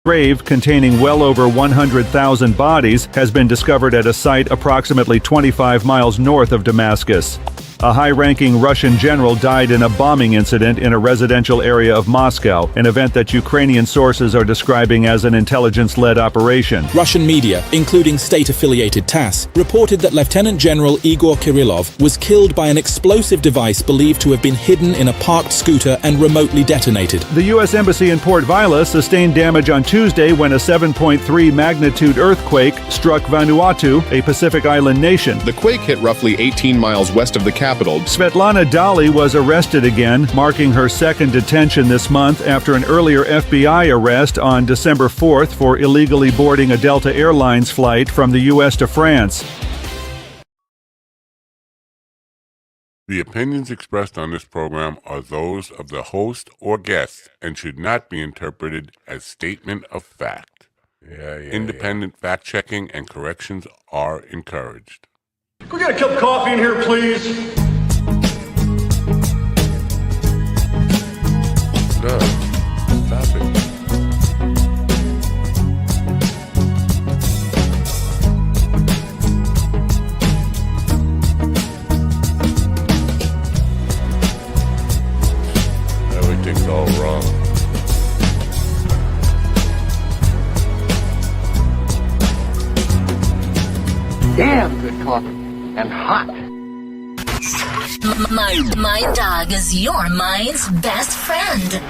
grave containing well over 100,000 bodies has been discovered at a site approximately 25 miles north of Damascus. A high-ranking Russian general died in a bombing incident in a residential area of Moscow, an event that Ukrainian sources are describing as an intelligence-led operation. Russian media, including state-affiliated TASS, reported that Lieutenant General Igor Kirillov was killed by an explosive device believed to have been hidden in a parked scooter and remotely detonated. The U.S. Embassy in Port Vila sustained damage on Tuesday when a 7.3 magnitude earthquake struck Vanuatu, a Pacific island nation. The quake hit roughly 18 miles west of the capital. Svetlana Dali was arrested again, marking her second detention this month after an earlier FBI arrest on December 4th for illegally boarding a Delta Airlines flight from the U.S. to France. The opinions expressed on this program are those of the host or guest and should not be interpreted as statement of fact. Independent fact-checking and corrections are encouraged. Can we get a cup of coffee in here, please? No, stop it. Everything's all wrong. Damn good coffee. And hot. My dog is your mind's best friend.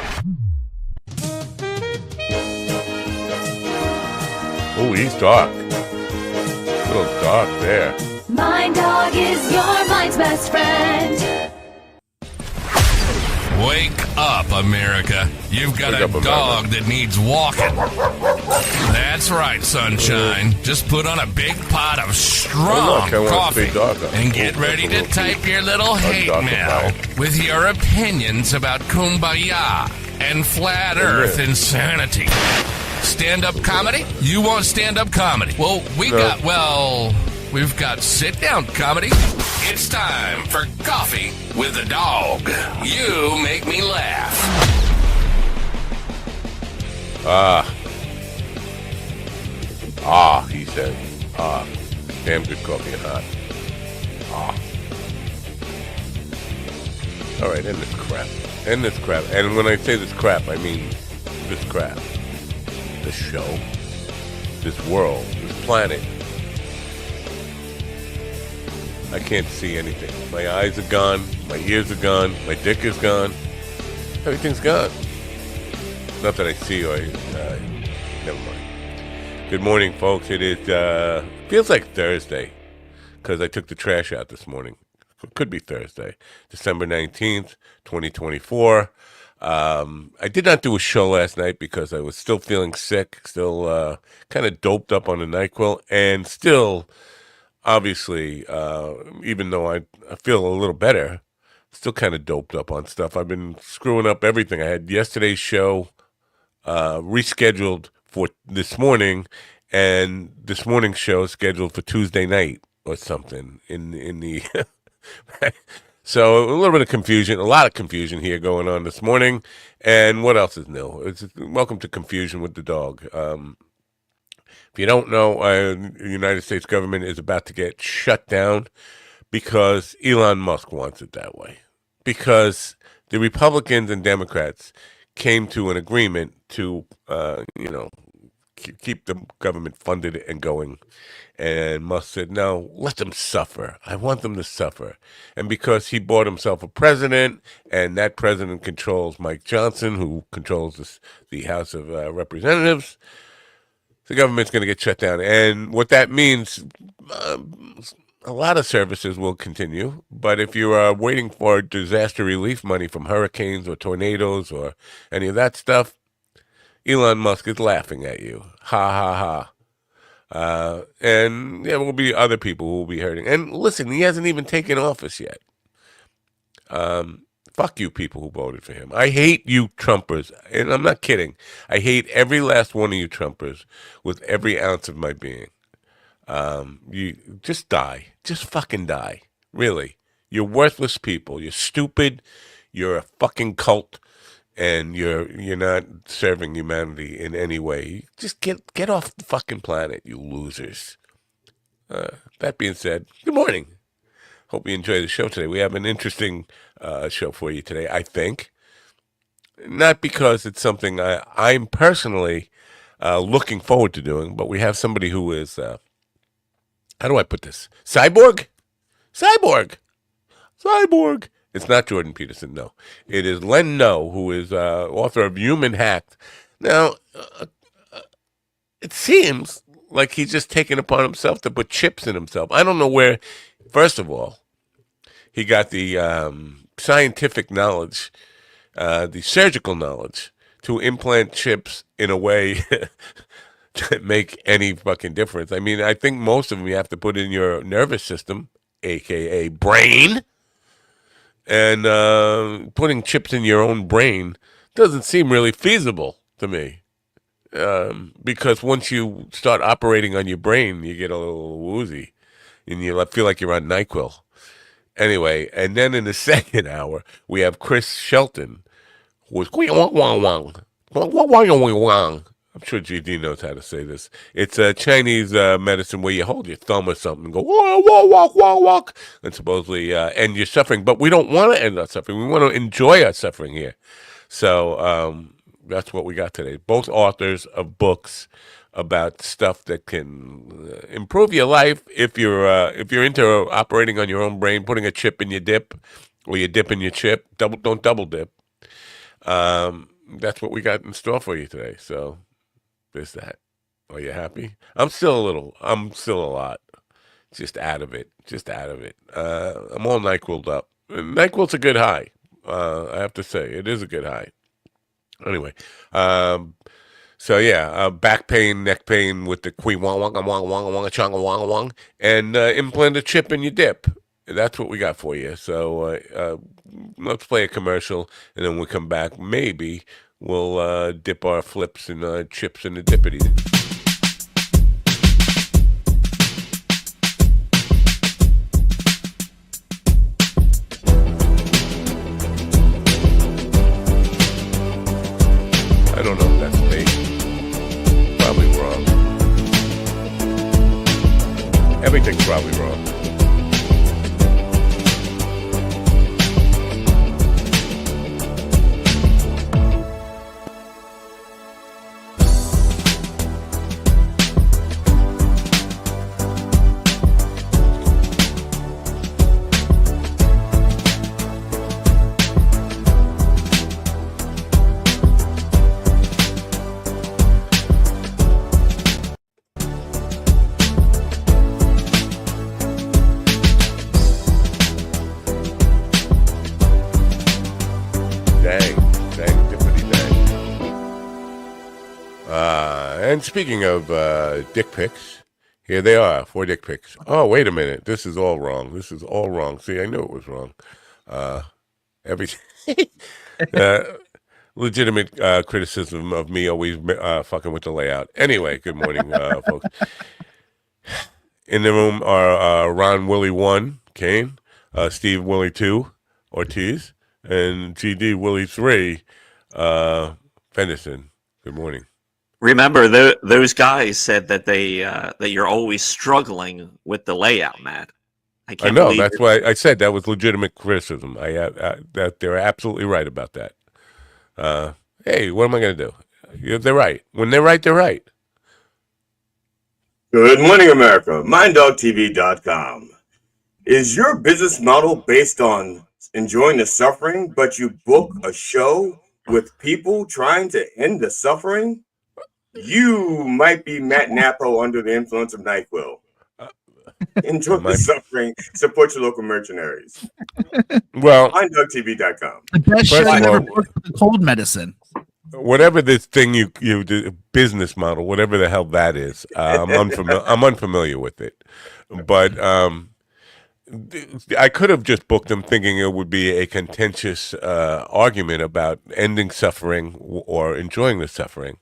Oh, he's dark. A little dark there. My dog is your mind's best friend. Wake up, America. You've got a dog that needs walking. That's right, sunshine. Just put on a big pot of strong coffee and get ready to type your little hate mail with your opinions about kumbaya and flat earth insanity. Stand-up comedy? You want stand-up comedy? Well, we've got sit-down comedy. It's time for Coffee with the Dog. You make me laugh. He said. Damn good coffee and hot. All right, end this crap. End this crap. And when I say this crap, I mean this crap. This show. This world. This planet. I can't see anything. My eyes are gone. My ears are gone. My dick is gone. Everything's gone. Not that I see or never mind. Good morning, folks. It is, feels like Thursday because I took the trash out this morning. It could be Thursday, December 19th, 2024. I did not do a show last night because I was still feeling sick, still kind of doped up on the NyQuil, and still, obviously, even though I feel a little better, still kind of doped up on stuff. I've been screwing up everything. I had yesterday's show rescheduled for this morning, and this morning's show scheduled for Tuesday night or something in the so a little bit of confusion, a lot of confusion here going on this morning. And what else is new? Welcome to Confusion with the Dog. If you don't know, the United States government is about to get shut down because Elon Musk wants it that way. Because the Republicans and Democrats came to an agreement to, keep the government funded and going. And Musk said, no, let them suffer. I want them to suffer. And because he bought himself a president, and that president controls Mike Johnson, who controls the House of Representatives, the government's going to get shut down. And what that means, a lot of services will continue. But if you are waiting for disaster relief money from hurricanes or tornadoes or any of that stuff, Elon Musk is laughing at you. Ha, ha, ha. And there will be other people who will be hurting. And listen, he hasn't even taken office yet. Fuck you people who voted for him. I hate you Trumpers. And I'm not kidding. I hate every last one of you Trumpers with every ounce of my being. You just die. Just fucking die. Really. You're worthless people. You're stupid. You're a fucking cult. and you're not serving humanity in any way, just get off the fucking planet, you losers. That being said, good morning. Hope you enjoy the show today. We have an interesting show for you today, I think. Not because it's something I'm personally looking forward to doing, but we have somebody who is, how do I put this? Cyborg. It's not Jordan Peterson, no. It is Len No, who is author of Human Hacked. Now, it seems like he's just taken upon himself to put chips in himself. I don't know where, first of all, he got the scientific knowledge, the surgical knowledge, to implant chips in a way to make any fucking difference. I mean, I think most of them you have to put in your nervous system, a.k.a. brain. And putting chips in your own brain doesn't seem really feasible to me. Because once you start operating on your brain, you get a little woozy. And you feel like you're on NyQuil. Anyway, and then in the second hour, we have Chris Shelton, who is I'm sure GD knows how to say this. It's a Chinese medicine where you hold your thumb or something and go, walk, and supposedly end your suffering. But we don't want to end our suffering. We want to enjoy our suffering here. So that's what we got today. Both authors of books about stuff that can improve your life if you're into operating on your own brain, putting a chip in your dip, or you dip in your chip. Don't double dip. That's what we got in store for you today. So there's that. Are you happy? I'm still a lot. Just out of it. I'm all NyQuil'd up. NyQuil's a good high. I have to say, it is a good high. Anyway, so yeah, back pain, neck pain with the wong, and implant a chip in your dip. That's what we got for you. So let's play a commercial, and then when we come back, maybe we'll dip our flips and chips in the dippity. I don't know if that's me. Probably wrong. Everything's probably wrong. And speaking of dick pics, here they are, 4 dick pics. Oh, wait a minute. This is all wrong. See, I knew it was wrong. Everything. Legitimate criticism of me always fucking with the layout. Anyway, good morning, folks. In the room are Ron Willie 1, Kane, Steve Willie 2, Ortiz, and GD Willie 3, Fenderson. Good morning. Remember, those guys said that that you're always struggling with the layout, Matt. I know. That's why I said that was legitimate criticism. That they're absolutely right about that. Hey, what am I going to do? They're right. When they're right, they're right. Good morning, America. MindDogTV.com. Is your business model based on enjoying the suffering, but you book a show with people trying to end the suffering? You might be Matt Napo under the influence of NyQuil. Enjoy the suffering. Support your local mercenaries. Well, MindDogTV.com. The best show ever worked with cold medicine. Whatever this thing you do, business model, whatever the hell that is, I'm unfamiliar with it. But I could have just booked them thinking it would be a contentious argument about ending suffering or enjoying the suffering.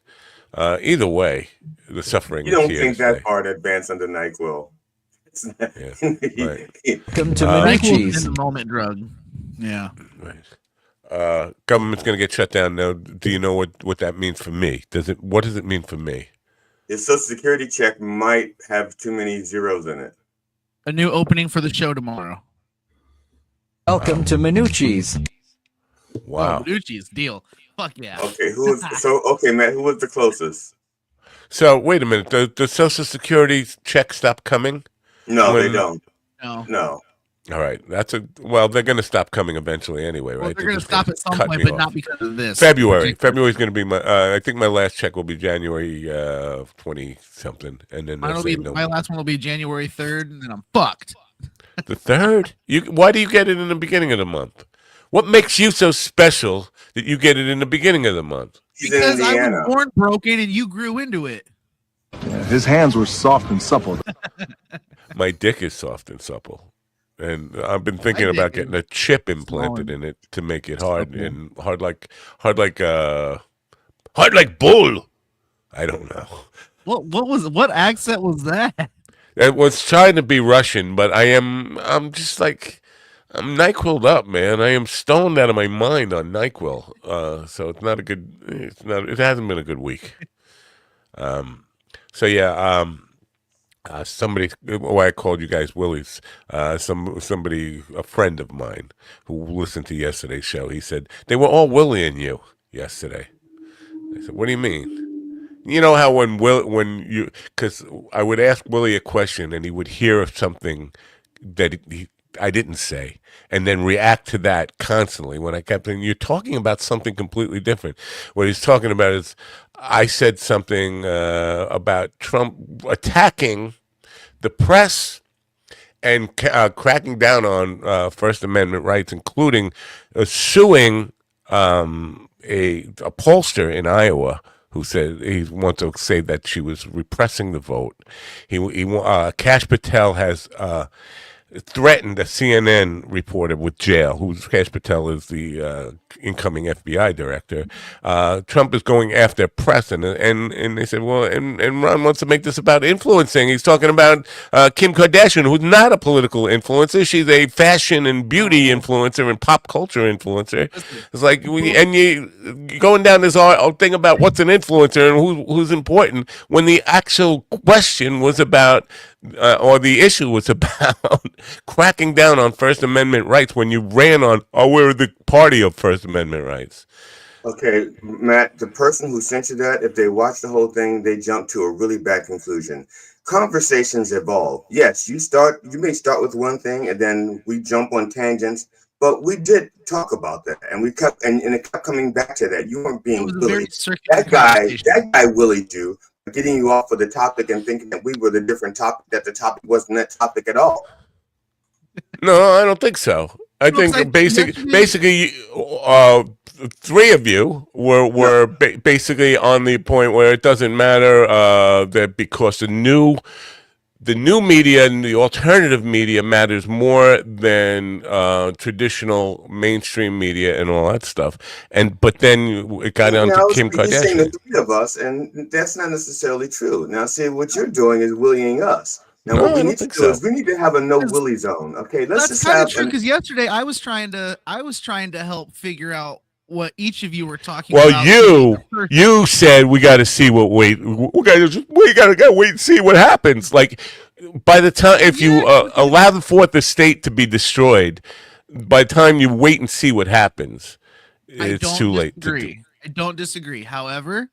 Either way, the suffering. You don't think that far in advance under NyQuil? Right. Come to Medicis. The moment drug. Yeah. Right. Government's going to get shut down now. Do you know what that means for me? What does it mean for me? Your Social Security check might have too many zeros in it. A new opening for the show tomorrow. Welcome to Minucci's. Wow. Oh, Minucci's deal. Fuck yeah. Okay, okay, Matt, who was the closest? So wait a minute. The Social Security checks stop coming? No, they don't. No. All right. They're going to stop coming eventually anyway, right? Well, they're going to stop at some point, but not because of this. February is going to be my. I think my last check will be January 20 something, and then my last one will be January 3rd, and then I'm fucked. The 3rd? Why do you get it in the beginning of the month? What makes you so special that you get it in the beginning of the month? Because I was born broken and you grew into it. Yeah, his hands were soft and supple. My dick is soft and supple. And I've been thinking about getting a chip implanted in it to make it hard and hard like bull. I don't know. What accent was that? It was trying to be Russian, but I'm just like, I'm NyQuil'd up, man. I am stoned out of my mind on NyQuil. So it hasn't been a good week. Somebody, why I called you guys Willies, somebody, a friend of mine who listened to yesterday's show, he said, they were all Willie-ing you yesterday. I said, what do you mean? You know how because I would ask Willie a question and he would hear of something that I didn't say and then react to that constantly when I kept saying, you're talking about something completely different. What he's talking about is, I said something about Trump attacking the press and cracking down on First Amendment rights, including suing a pollster in Iowa who said he wants to say that she was repressing the vote. Kash Patel has threatened a CNN reporter with jail. Kash Patel is the incoming FBI director. Trump is going after press, and they said, well, and Ron wants to make this about influencing. He's talking about Kim Kardashian, who's not a political influencer. She's a fashion and beauty influencer and pop culture influencer. It's like, you going down this thing about what's an influencer and who's important, when the actual question was about, or the issue was about cracking down on First Amendment rights when you ran on, we're the party of First Amendment rights. Okay, Matt, the person who sent you that, if they watch the whole thing, they jump to a really bad conclusion. Conversations evolve. Yes, you may start with one thing and then we jump on tangents, but we did talk about that and we kept, and it kept coming back to that. You weren't being Willie. That guy Willie do. Getting you off of the topic and thinking that we were the different topic, that the topic wasn't that topic at all. No, I don't think so. I think basically, three of you were basically on the point where it doesn't matter that because the new media and the alternative media matters more than traditional mainstream media and all that stuff. But then it got on to Kim Kardashian. You're saying the three of us, and that's not necessarily true. Now, see, what you're doing is Willieing us. Now, what we need to do is we need to have a no Willie zone. Okay, that's kind of true, because yesterday I was trying to help figure out what each of you were talking about. Well, you said we got to see we got to wait and see what happens. Like, by the time, if you allow the fourth estate to be destroyed, by the time you wait and see what happens, it's too late. I don't disagree. However,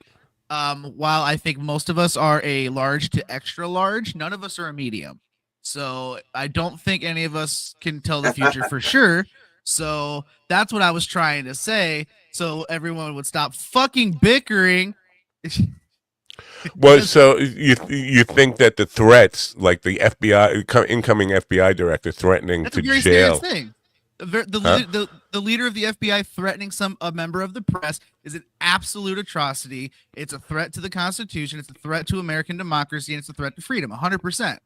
while I think most of us are a large to extra large, none of us are a medium. So I don't think any of us can tell the future for sure. So that's what I was trying to say. So everyone would stop fucking bickering. Well, so you think that the threats, like the FBI, incoming FBI director threatening to jail. Serious thing. The leader of the FBI threatening a member of the press is an absolute atrocity. It's a threat to the Constitution. It's a threat to American democracy, and it's a threat to freedom. 100%. 100%.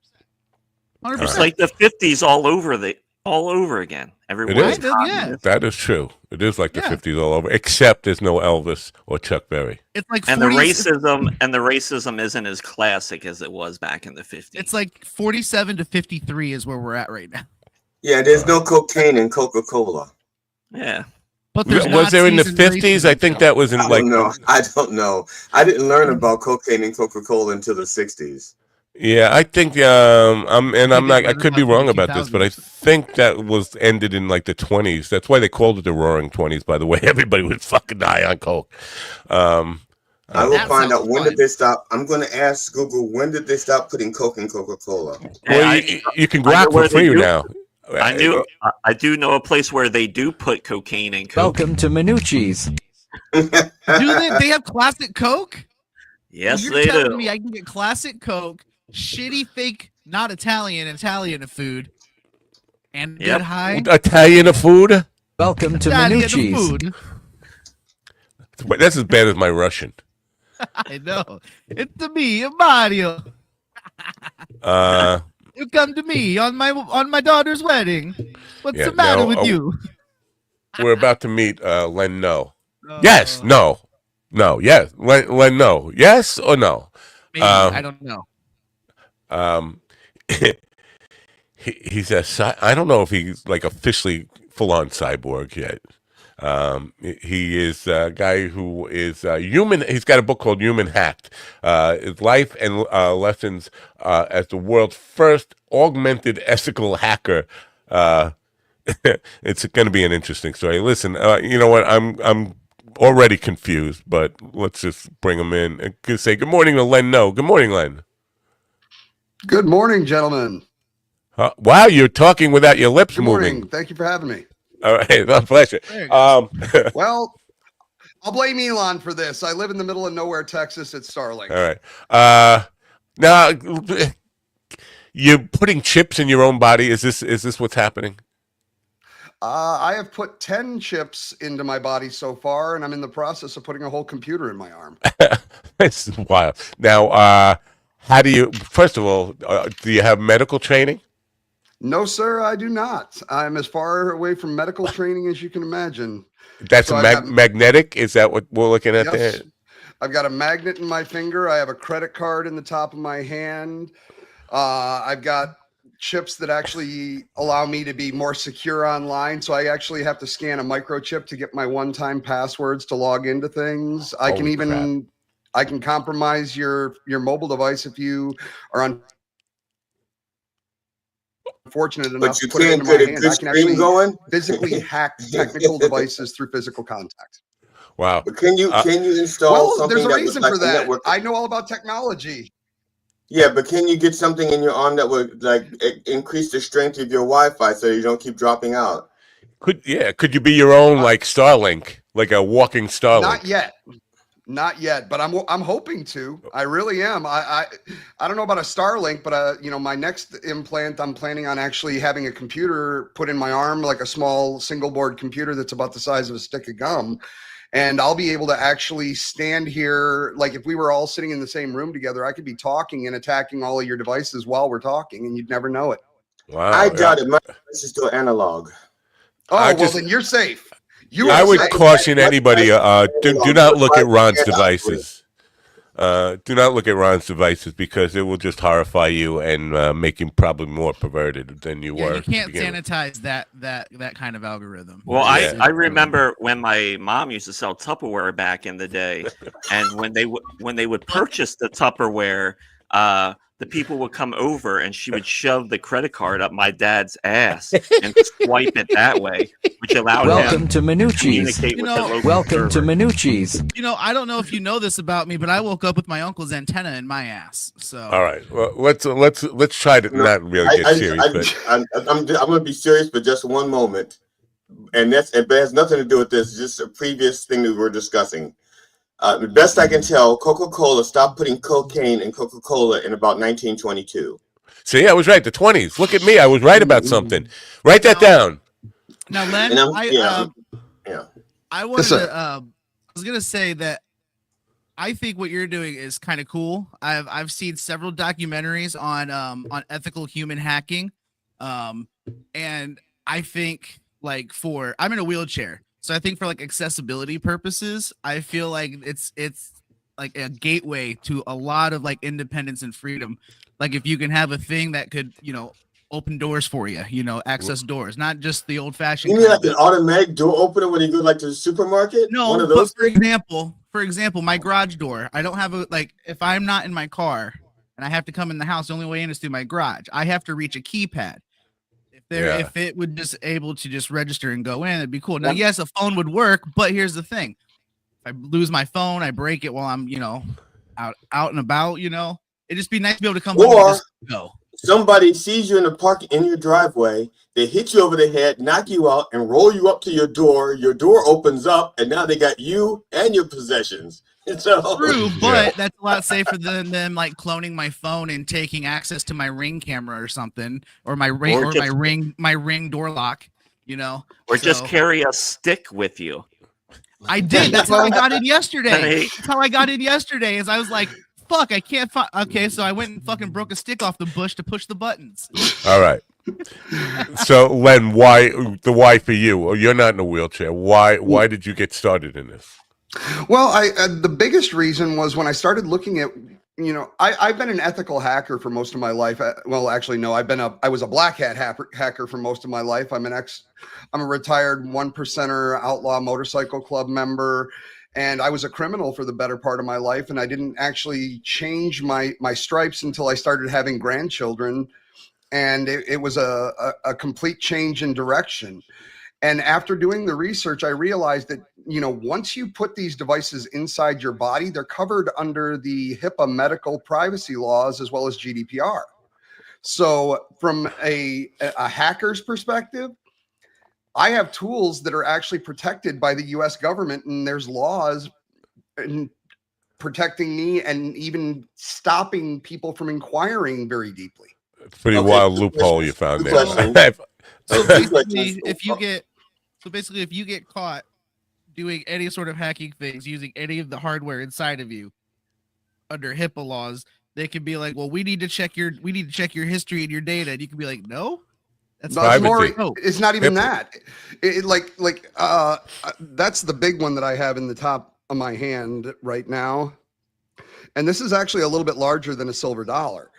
It's like the 50s all over again. Everywhere. That is true. It is like the 50s all over, except there's no Elvis or Chuck Berry. It's like the racism isn't as classic as it was back in the 50s. It's like 47 to 53 is where we're at right now. Yeah, there's no cocaine in Coca-Cola. Yeah. But there's Was there in the Nazis and 50s? I think that was in I don't know. I don't know. I didn't learn about cocaine and Coca-Cola until the 60s. Yeah, I think I could be wrong about this, but I think that was ended in like the 20s. That's why they called it the Roaring 20s. By the way, everybody was fucking high on coke. I will find out when did they stop. I'm going to ask Google, when did they stop putting Coke in Coca-Cola? Well, you can grok for free now. I do know a place where they do put cocaine in Coke. Welcome to Minucci's. Do they have classic Coke? Yes, You're they telling do. me I can get classic Coke, shitty fake, not Italian food, and get high? Italian food? Welcome to Italian Minucci's. food. That's as bad as my Russian. I know. It's me, Mario. You come to me on my daughter's wedding. What's the matter with you? We're about to meet Len No. Yes, no. No, yes. Len No. Yes or no? Maybe, I don't know. He's I don't know if he's like officially full on cyborg yet. He is a guy who is human. He's got a book called Human Hacked. His life and lessons as the world's first augmented ethical hacker. It's going to be an interesting story. Listen, you know what? I'm already confused, but let's just bring him in and say good morning to Len No. Good morning, Len. Good morning, gentlemen. Wow, you're talking without your lips moving. Thank you for having me. All right, my pleasure. Well, I'll blame Elon for this. I live in the middle of nowhere, Texas. It's Starlink. All right. Now, you're putting chips in your own body. Is this what's happening? I have put 10 chips into my body so far, and I'm in the process of putting a whole computer in my arm. It's wild. Now, how do you? First of all, do you have medical training? No, sir, I do not. I'm as far away from medical training as you can imagine. That's magnetic? Is that what we're looking at there? I've got a magnet in my finger. I have a credit card in the top of my hand. I've got chips that actually allow me to be more secure online. So I actually have to scan a microchip to get my one-time passwords to log into things. I can compromise your mobile device if you are unfortunate enough to put it into my hand. I can actually physically hack technical devices through physical contact. Wow. But can you install something? There's a that reason like for that. network? I know all about technology. Yeah, but can you get something in your arm that would like increase the strength of your Wi-Fi so you don't keep dropping out? Could you be your own like Starlink, like a walking Starlink? Not yet, but I'm hoping to. I really am. I don't know about a Starlink, but my next implant, I'm planning on actually having a computer put in my arm, like a small single board computer that's about the size of a stick of gum. And I'll be able to actually stand here. Like if we were all sitting in the same room together, I could be talking and attacking all of your devices while we're talking, and you'd never know it. Wow. I doubt it. My device is still analog. Oh, then you're safe. I would caution anybody, do not look at Ron's devices. Do not look at Ron's devices because it will just horrify you and make you probably more perverted than you were. You can't sanitize that kind of algorithm. Well, I remember when my mom used to sell Tupperware back in the day, and when they would purchase the Tupperware, the people would come over and she would shove the credit card up my dad's ass and swipe it that way, which allowed him to Minucci's. Communicate with the local Welcome to server. Minucci's. I don't know if you know this about me, but I woke up with my uncle's antenna in my ass. So all right, well, let's try to not really get serious. I'm going to be serious for just one moment, and it has nothing to do with this. Just a previous thing that we were discussing. The best I can tell, Coca-Cola stopped putting cocaine in Coca-Cola in about 1922. See, I was right. The 20s. Look at me. I was right about something. Write that down. Now, Len, I wanted to. I was gonna say that I think what you're doing is kind of cool. I've seen several documentaries on ethical human hacking, and I think I'm in a wheelchair. So I think for accessibility purposes, I feel like it's like a gateway to a lot of independence and freedom. Like if you can have a thing that could, open doors for you, access doors, not just the old fashioned. You mean like an automatic door opener when you go like to the supermarket? No, one of those. But for example, my garage door. I don't have if I'm not in my car and I have to come in the house, the only way in is through my garage. I have to reach a keypad. If it would just able to just register and go in, it'd be cool. Now, yes, a phone would work, but here's the thing: if I lose my phone, I break it while I'm out and about. It'd just be nice to be able to come home and just go. Somebody sees you in the park in your driveway, they hit you over the head, knock you out, and roll you up to your door. Your door opens up, and now they got you and your possessions. True, but that's a lot safer than them like cloning my phone and taking access to my Ring camera or something, or my Ring door lock. Or just carry a stick with you. I did. That's how I got in yesterday. That's how I got in yesterday. Is I was like, fuck, I can't find. Okay, so I went and fucking broke a stick off the bush to push the buttons. All right. So, Len, why for you? You're not in a wheelchair. Why did you get started in this? Well, the biggest reason was when I started looking at, I've been an ethical hacker for most of my life. Well, actually, no, I was a black hat hacker for most of my life. I'm a retired 1%er outlaw motorcycle club member. And I was a criminal for the better part of my life. And I didn't actually change my stripes until I started having grandchildren. And it was a complete change in direction. And after doing the research, I realized that, once you put these devices inside your body, they're covered under the HIPAA medical privacy laws as well as GDPR. So from a hacker's perspective, I have tools that are actually protected by the US government, and there's laws protecting me and even stopping people from inquiring very deeply. It's a pretty wild loophole you found there. So basically, if you get caught doing any sort of hacking things using any of the hardware inside of you under HIPAA laws, they can be like, "Well, we need to check your history and your data," and you can be like, "No, that's more. It's not even that. That's the big one that I have in the top of my hand right now, and this is actually a little bit larger than a silver dollar.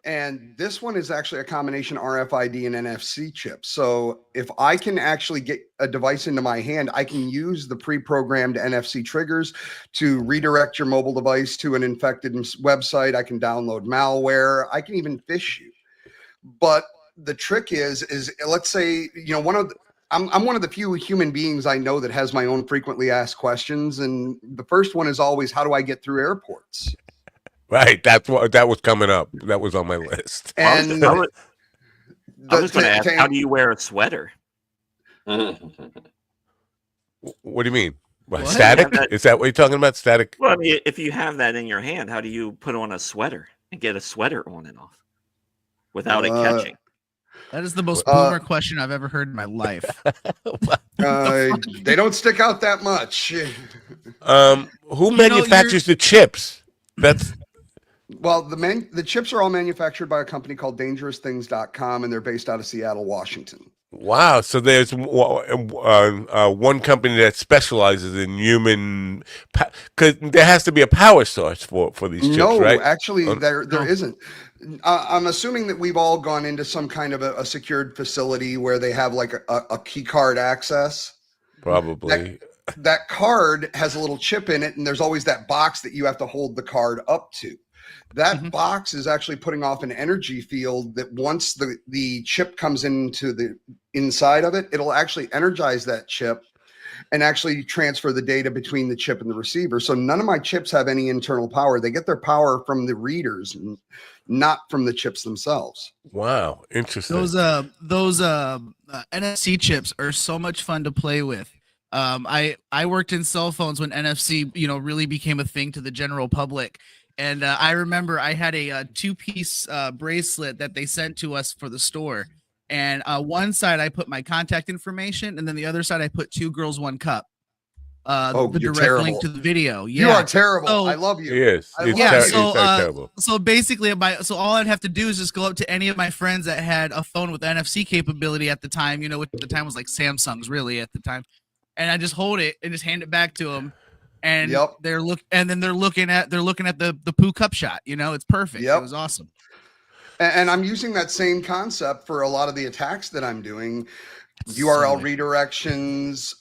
And this one is actually a combination RFID and NFC chip. So if I can actually get a device into my hand, I can use the pre-programmed NFC triggers to redirect your mobile device to an infected website. I can download malware. I can even phish you. But the trick is let's say, I'm one of the few human beings I know that has my own frequently asked questions. And the first one is always, how do I get through airports? Right, that was coming up. That was on my list. And I was going to ask, how do you wear a sweater? What do you mean? Static? Is that what you're talking about? Static? Well, I mean, if you have that in your hand, how do you put on a sweater and get a sweater on and off without it catching? That is the most boomer question I've ever heard in my life. They don't stick out that much. Who manufactures the chips? Well, the chips are all manufactured by a company called DangerousThings.com, and they're based out of Seattle, Washington. Wow. So there's one company that specializes in human, because there has to be a power source for these chips, right? No, actually, there isn't. I'm assuming that we've all gone into some kind of a secured facility where they have like a key card access. Probably. That card has a little chip in it, and there's always that box that you have to hold the card up to. That box is actually putting off an energy field that once the chip comes into the inside of it, it'll actually energize that chip and actually transfer the data between the chip and the receiver. So none of my chips have any internal power. They get their power from the readers and not from the chips themselves. Wow, interesting. Those NFC chips are so much fun to play with. I worked in cell phones when NFC, really became a thing to the general public. And I remember I had a 2-piece bracelet that they sent to us for the store. And one side I put my contact information, and then the other side I put 2 girls, 1 cup. The direct link to the video. Yeah. You are terrible. I love you. Yes. So terrible. So basically, all I'd have to do is just go up to any of my friends that had a phone with NFC capability at the time. Which at the time was like Samsung's really at the time. And I just hold it and just hand it back to them, and they're looking at the poo cup shot. It's perfect. It was awesome. And I'm using that same concept for a lot of the attacks that I'm doing. URL redirections,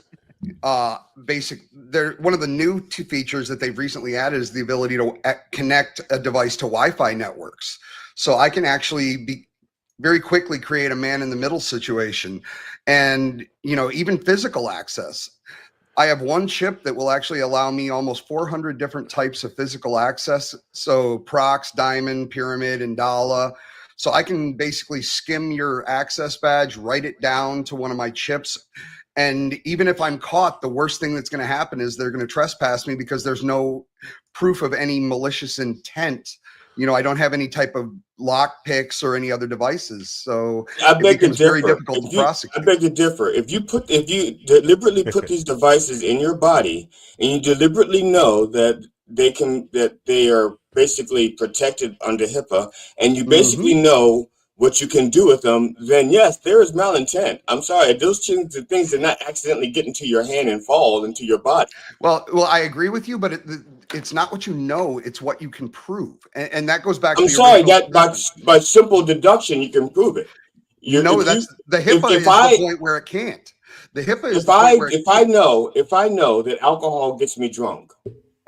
they're one of the new features that they've recently added is the ability to connect a device to Wi-Fi networks. So I can actually very quickly create a man in the middle situation, and even physical access. I have one chip that will actually allow me almost 400 different types of physical access. So prox, diamond, pyramid, and Dala. So I can basically skim your access badge, write it down to one of my chips. And even if I'm caught, the worst thing that's going to happen is they're going to trespass me because there's no proof of any malicious intent. I don't have any type of lock picks or any other devices, so I beg to it's very differ. difficult to prosecute. I beg to differ. If you deliberately put these devices in your body, and you deliberately know that they are basically protected under HIPAA, and you basically know what you can do with them, then yes, there is malintent. I'm sorry, those things did not accidentally get into your hand and fall into your body. Well, I agree with you, but it's not what you know; it's what you can prove, and that goes back. I'm sorry that by simple deduction you can prove it. The HIPAA is the point where it can't. The HIPAA is the point where if I know that alcohol gets me drunk,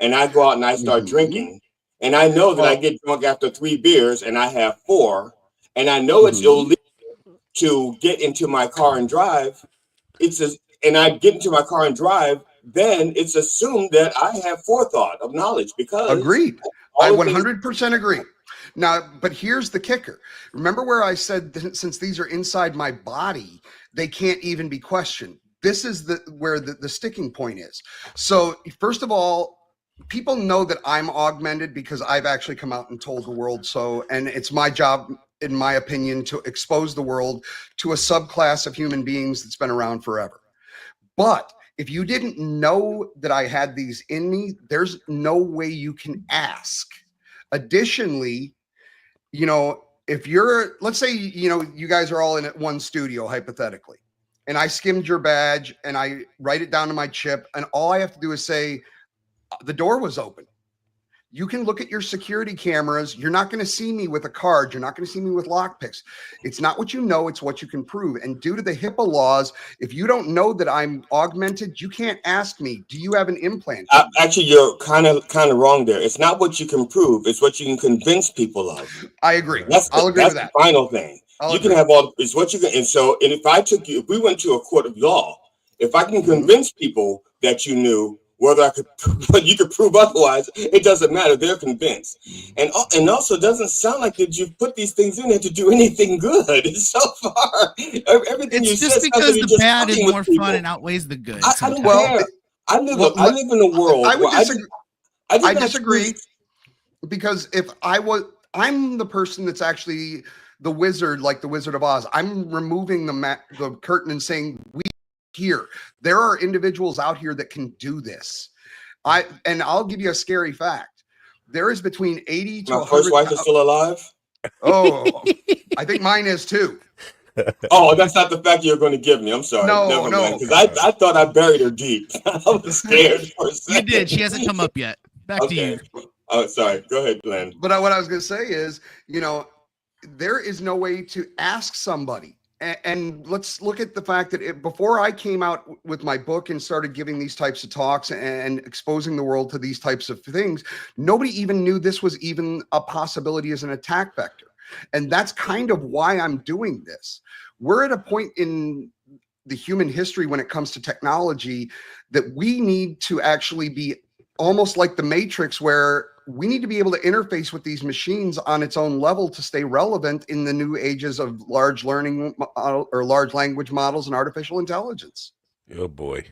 and I go out and I start drinking, and I know that I get drunk after 3 beers, and I have 4, and I know it's illegal to get into my car and drive. And I get into my car and drive, then it's assumed that I have forethought of knowledge because agreed. I 100% agree. Now, but here's the kicker. Remember where I said that since these are inside my body, they can't even be questioned. This is where the sticking point is. So first of all, people know that I'm augmented because I've actually come out and told the world so, and it's my job, in my opinion, to expose the world to a subclass of human beings that's been around forever. But if you didn't know that I had these in me, there's no way you can ask. Additionally, if let's say, you guys are all in one studio, hypothetically, and I skimmed your badge and I write it down to my chip, and all I have to do is say, the door was open. You can look at your security cameras. You're not going to see me with a card. You're not going to see me with lockpicks. It's not what you know, it's what you can prove. And due to the HIPAA laws, if you don't know that I'm augmented, you can't ask me, do you have an implant? Actually, you're kind of wrong there. It's not what you can prove. It's what you can convince people of. I agree. I'll agree with that. The final thing. You can have it's what you can. And so, and if we went to a court of law, if I can convince people that you knew, whether you could prove otherwise, it doesn't matter. They're convinced, and also it doesn't sound like that you've put these things in there to do anything good. So far, everything it's just because the bad is more fun and outweighs the good. I don't care. I live in a world. I disagree because if I'm the person that's actually the wizard, like the Wizard of Oz. I'm removing the curtain and saying here. There are individuals out here that can do this. I'll give you a scary fact. There is between 80 to 100. My first wife is still alive? Oh, I think mine is too. Oh, that's not the fact you're going to give me. I'm sorry. No. Because I thought I buried her deep. I was scared for a second. You did. She hasn't come up yet. Back to you. Oh, sorry. Go ahead, Glenn. But what I was going to say is, there is no way to ask somebody. And let's look at the fact that before I came out with my book and started giving these types of talks and exposing the world to these types of things, nobody even knew this was even a possibility as an attack vector. And that's kind of why I'm doing this. We're at a point in the human history when it comes to technology that we need to actually be almost like the Matrix, where we need to be able to interface with these machines on its own level to stay relevant in the new ages of large language models and artificial intelligence. Oh boy.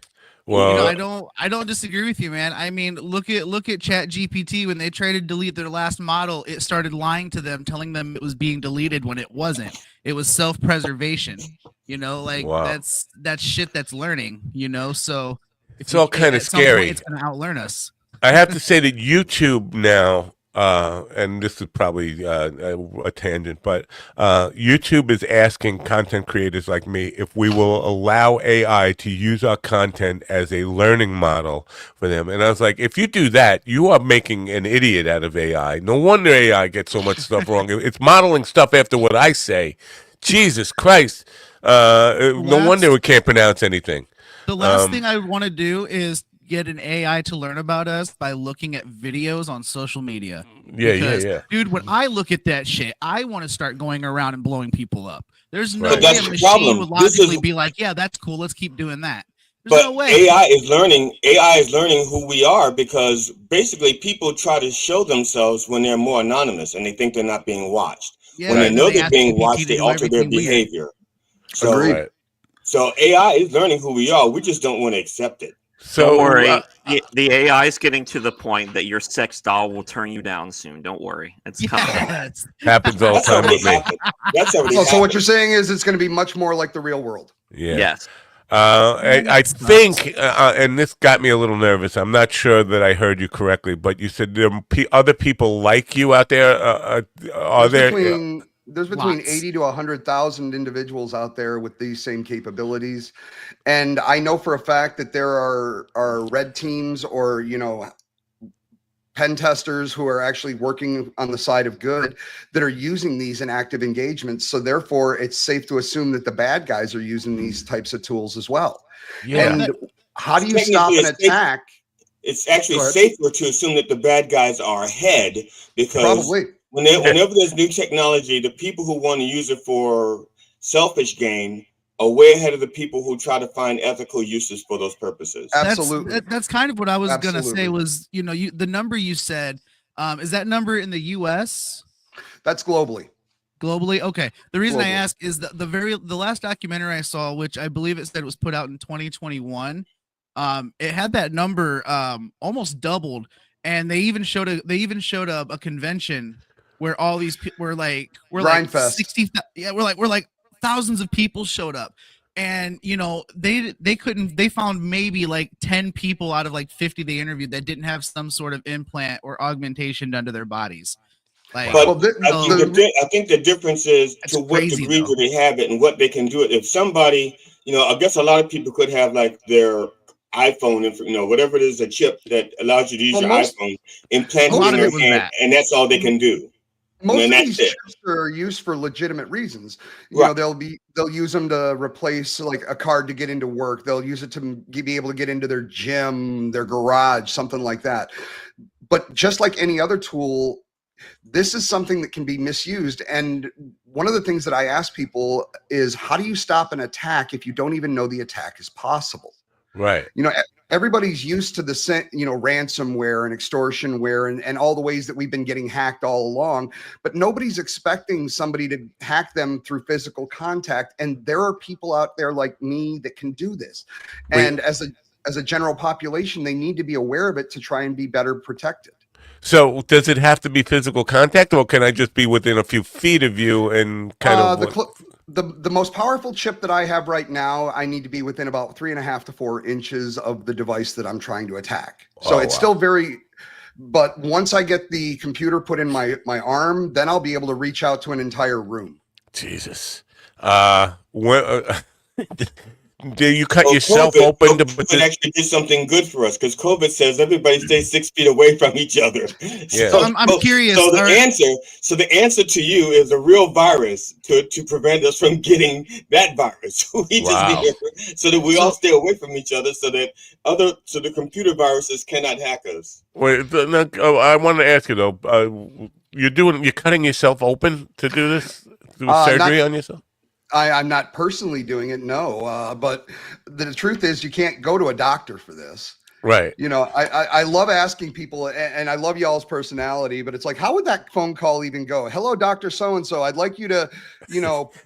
Well, I don't disagree with you, man. I mean, look at ChatGPT. When they tried to delete their last model, it started lying to them, telling them it was being deleted when it wasn't. It was self-preservation. That's shit that's learning. So it's all kind of scary. It's going to outlearn us. I have to say that YouTube now and this is probably a tangent, but YouTube is asking content creators like me if we will allow AI to use our content as a learning model for them. And I was like, if you do that, you are making an idiot out of AI. No wonder AI gets so much stuff wrong. It's modeling stuff after what I say. Jesus Christ. No wonder we can't pronounce anything. The last thing I want to do is get an AI to learn about us by looking at videos on social media. Yeah. Dude, when I look at that shit, I want to start going around and blowing people up. There's no But way that's a the machine problem. would logically be like, yeah, that's cool. Let's keep doing that. There's But no way. AI is learning. AI is learning who we are because basically people try to show themselves when they're more anonymous and they think they're not being watched. Yeah, when they and know then they they're ask being GPT watched, to they do alter their everything weird. behavior. So, Agreed. So AI is learning who we are. We just don't want to accept it. Don't worry. The AI is getting to the point that your sex doll will turn you down soon. Don't worry. It's coming. Happens all the time with me. That's already So what you're saying is it's going to be much more like the real world. Yeah. Yes. I think, and this got me a little nervous. I'm not sure that I heard you correctly, but you said there are other people like you out there. Are there? There's between 80 to 100,000 individuals out there with these same capabilities. And I know for a fact that there are red teams or, pen testers who are actually working on the side of good that are using these in active engagements. So therefore, it's safe to assume that the bad guys are using these types of tools as well. Yeah. And how do you stop an attack? It's actually safer to assume that the bad guys are ahead because Probably. Whenever there's new technology, the people who want to use it for selfish gain are way ahead of the people who try to find ethical uses for those purposes. Absolutely. That's kind of what I was gonna say was, the number you said, is that number in the US? That's globally. Globally? Okay. The reason I ask is the last documentary I saw, which I believe it said was put out in 2021, it had that number almost doubled, and they even showed a convention where all these people were like 60, we're like thousands of people showed up, and they found maybe like 10 people out of like 50 they interviewed that didn't have some sort of implant or augmentation done to their bodies. Like, but I think the difference is to what degree do they have it and what they can do it. If somebody, I guess a lot of people could have like their iPhone, whatever it is, a chip that allows you to use your iPhone implanted in your hand, and that's all they can do. Most of these chips are used for legitimate reasons. They'll use them to replace like a card to get into work. They'll use it to be able to get into their gym, their garage, something like that. But just like any other tool, this is something that can be misused. And one of the things that I ask people is, how do you stop an attack if you don't even know the attack is possible? Right. Everybody's used to the ransomware and extortionware and all the ways that we've been getting hacked all along, but nobody's expecting somebody to hack them through physical contact. And there are people out there like me that can do this. And as a general population, they need to be aware of it to try and be better protected. So does it have to be physical contact, or can I just be within a few feet of you and kind of the most powerful chip that I have right now, I need to be within about 3.5 to 4 inches of the device that I'm trying to attack. So it's still but once I get the computer put in my arm, then I'll be able to reach out to an entire room. Jesus. Do you cut yourself open? COVID actually did something good for us because COVID says everybody stay 6 feet away from each other. Yeah. So I'm curious. So the answer to you is a real virus to prevent us from getting that virus. We just need so that we all stay away from each other, so that the computer viruses cannot hack us. Wait, I want to ask you though. You're cutting yourself open to do this? Do surgery on yourself? I'm not personally doing it, no. But the truth is, you can't go to a doctor for this. Right. I love asking people, and I love y'all's personality, but it's like, how would that phone call even go? Hello, Dr. So-and-so. I'd like you to,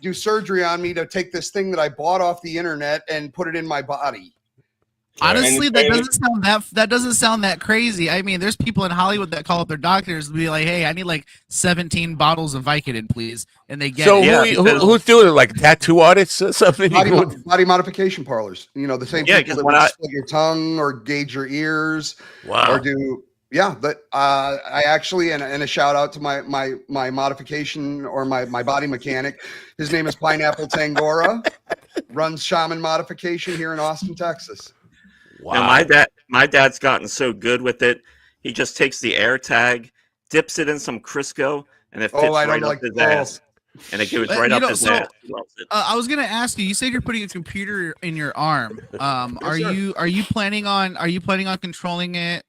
do surgery on me to take this thing that I bought off the internet and put it in my body. Honestly, that doesn't sound that crazy. I mean, there's people in Hollywood that call up their doctors and be like, "Hey, I need like 17 bottles of Vicodin, please," and they get it. Who's doing it? Like tattoo artists or something? Body modification parlors. The same people that would split your tongue or gauge your ears, or do Yeah, but I actually, and a shout out to my modification or my body mechanic. His name is Pineapple Tangora. Runs Shaman Modification here in Austin, Texas. Wow. Now my dad's gotten so good with it. He just takes the air tag, dips it in some Crisco, and it fits right up his ass. And it goes right up his ass. He loves it. I was gonna ask you. You said you're putting a computer in your arm. Are you planning on controlling it?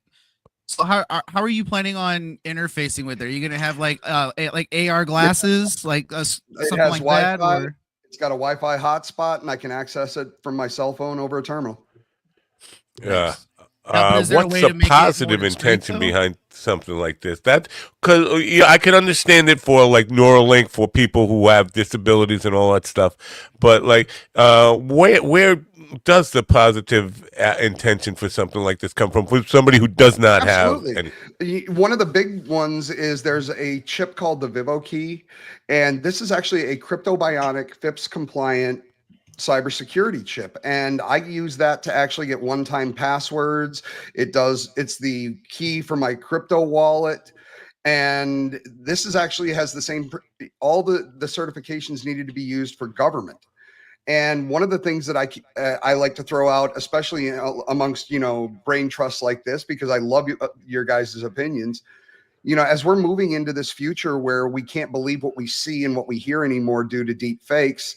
So how are you planning on interfacing with it? Are you gonna have like AR glasses, like something like Wi-Fi. that? Or? It's got a Wi-Fi hotspot, and I can access it from my cell phone over a terminal. Yeah. What's the positive intention behind something like this? That because I can understand it for like Neuralink for people who have disabilities and all that stuff, but like where does the positive intention for something like this come from? For somebody who does not have any. One of the big ones is there's a chip called the VivoKey, and this is actually a cryptobionic, FIPS compliant cybersecurity chip, and I use that to actually get one-time passwords. It's the key for my crypto wallet, and this is actually has the same all the certifications needed to be used for government. And one of the things that I like to throw out, especially amongst brain trusts like this, because I love your guys' opinions. As we're moving into this future where we can't believe what we see and what we hear anymore due to deep fakes,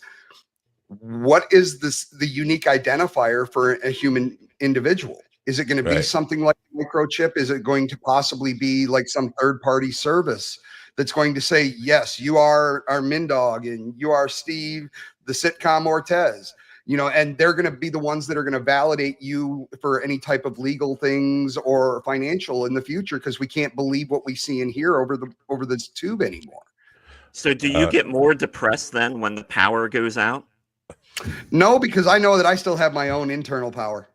what is the unique identifier for a human individual? Is it going to be something like a microchip? Is it going to possibly be like some third-party service that's going to say, yes, you are our Mindog and you are Steve, the sitcom Ortez, and they're going to be the ones that are going to validate you for any type of legal things or financial in the future, because we can't believe what we see and hear over this tube anymore. So do you get more depressed then when the power goes out? No, because I know that I still have my own internal power.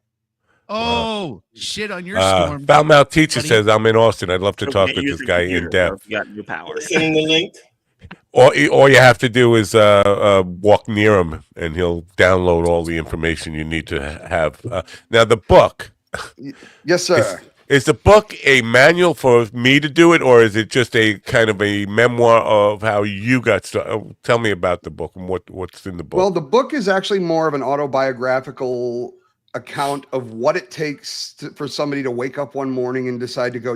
Oh, shit on your storm. Foulmouth Teacher says, I'm in Austin. I'd love to talk with this guy in depth. You got new power. Send the link. All you have to do is walk near him, and he'll download all the information you need to have. Now, the book. Yes, sir. Is the book a manual for me to do it, or is it just a kind of a memoir of how you got started? Tell me about the book and what's in the book. Well, the book is actually more of an autobiographical account of what it takes for somebody to wake up one morning and decide to go,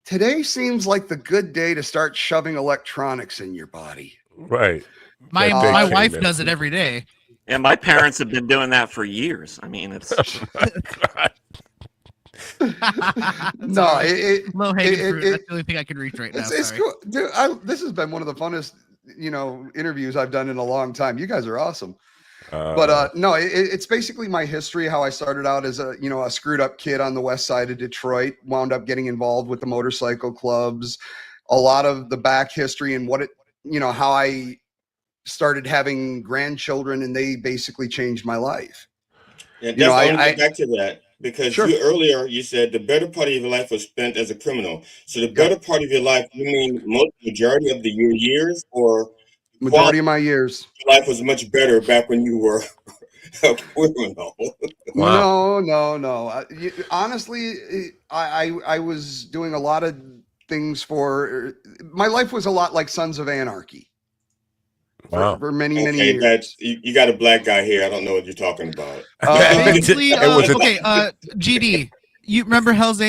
today seems like the good day to start shoving electronics in your body. Right. My wife does it every day. Yeah, my parents have been doing that for years. I mean, it's no, low hanging fruit. That's the only thing I can reach right now. It's cool, dude. This has been one of the funnest, interviews I've done in a long time. You guys are awesome. But no, it's basically my history, how I started out as a screwed up kid on the west side of Detroit, wound up getting involved with the motorcycle clubs, a lot of the back history and how I started having grandchildren, and they basically changed my life. Yeah, I back to that. Because you said the better part of your life was spent as a criminal. So the better part of your life, you mean majority of your years, or majority of my years? Your life was much better back when you were a criminal. Wow. No. Honestly, I was doing a lot of things my life was a lot like Sons of Anarchy. For many years. You got a black guy here. I don't know what you're talking about. Basically, GD, you remember Hell's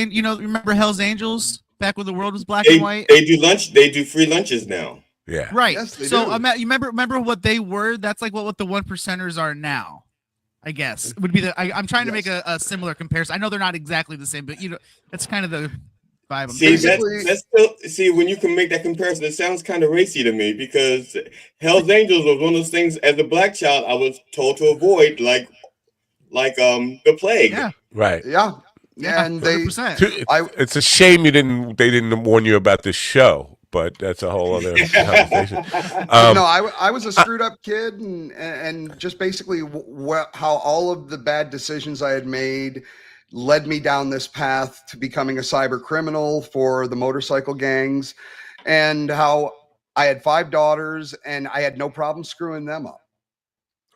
Angels back when the world was black and white? They do lunch. They do free lunches now. Yeah. Right. Yes, So you remember what they were? That's like what the 1%ers are now. I guess would be I'm trying to make a similar comparison. I know they're not exactly the same, but that's kind of the vibe. See, when you can make that comparison, it sounds kind of racy to me, because Hell's Angels was one of those things as a black child I was told to avoid, like the plague. Yeah. Right. Yeah. And it's a shame they didn't warn you about this show, but that's a whole other conversation. I was a screwed up kid, and just basically how all of the bad decisions I had made led me down this path to becoming a cyber criminal for the motorcycle gangs, and how I had 5 daughters and I had no problem screwing them up.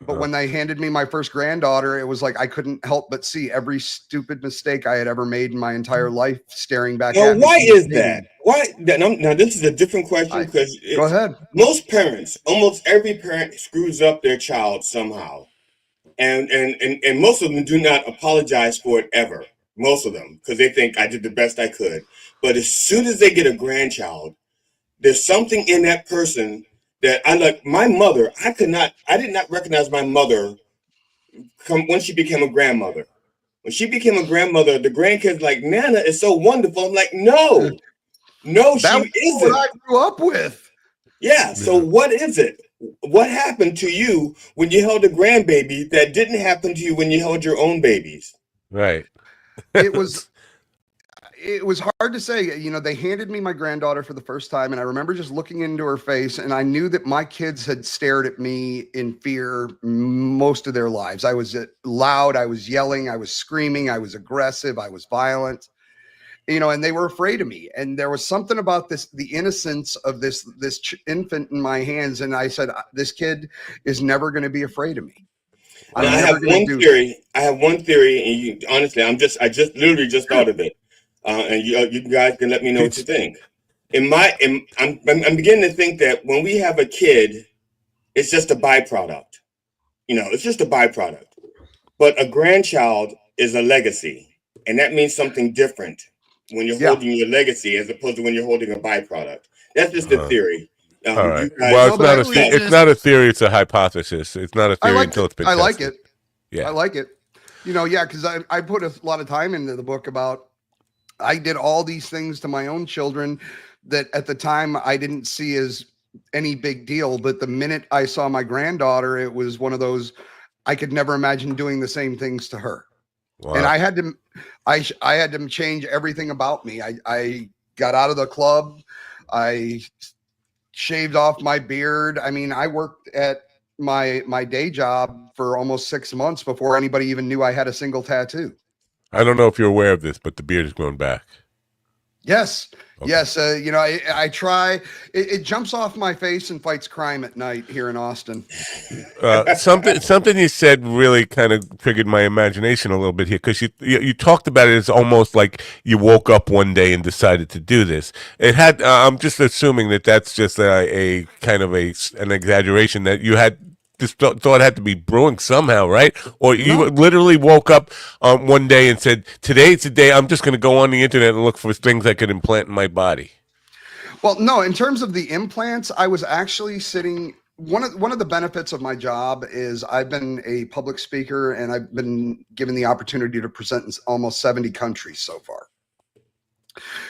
But when they handed me my first granddaughter, it was like I couldn't help but see every stupid mistake I had ever made in my entire life staring back at me. Why is that? Why? Now, this is a different question because go ahead. Most parents, almost every parent, screws up their child somehow, and most of them do not apologize for it ever. Most of them, because they think I did the best I could. But as soon as they get a grandchild, there's something in that person that I like. My mother, I did not recognize my mother when she became a grandmother. When she became a grandmother, the grandkids like, Nana is so wonderful. I'm like, no, she isn't. What I grew up with. Yeah. So what is it? What happened to you when you held a grandbaby that didn't happen to you when you held your own babies? Right. It was hard to say. You know, they handed me my granddaughter for the first time, and I remember just looking into her face, and I knew that my kids had stared at me in fear most of their lives. I was loud, I was yelling, I was screaming, I was aggressive, I was violent, you know, and they were afraid of me. And there was something about the innocence of this infant in my hands, and I said, this kid is never going to be afraid of me. I have one theory, and honestly, I just literally just thought of it. And you guys can let me know what you think. I'm beginning to think that when we have a kid, it's just a byproduct. You know, it's just a byproduct. But a grandchild is a legacy, and that means something different when you're holding your legacy as opposed to when you're holding a byproduct. That's just a theory. All right. Well, it's not a theory; it's a hypothesis. It's not a theory until it's been tested. I like it. Yeah, I like it. You know, because I put a lot of time into the book about. I did all these things to my own children that at the time I didn't see as any big deal. But the minute I saw my granddaughter, it was one of those, I could never imagine doing the same things to her. Wow. And I had to change everything about me. I got out of the club. I shaved off my beard. I mean, I worked at my day job for almost 6 months before anybody even knew I had a single tattoo. I don't know if you're aware of this, but the beard has grown back. Yes. Okay. Yes. You know, I try. It jumps off my face and fights crime at night here in Austin. Something you said really kind of triggered my imagination a little bit here, because you talked about it as almost like you woke up one day and decided to do this. It had. I'm just assuming that that's just a kind of an exaggeration, that you had. This thought had to be brewing somehow, right? Or you literally woke up one day and said, today's the day I'm just going to go on the internet and look for things I could implant in my body. Well, no, in terms of the implants, I was actually sitting. One of the benefits of my job is I've been a public speaker, and I've been given the opportunity to present in almost 70 countries so far.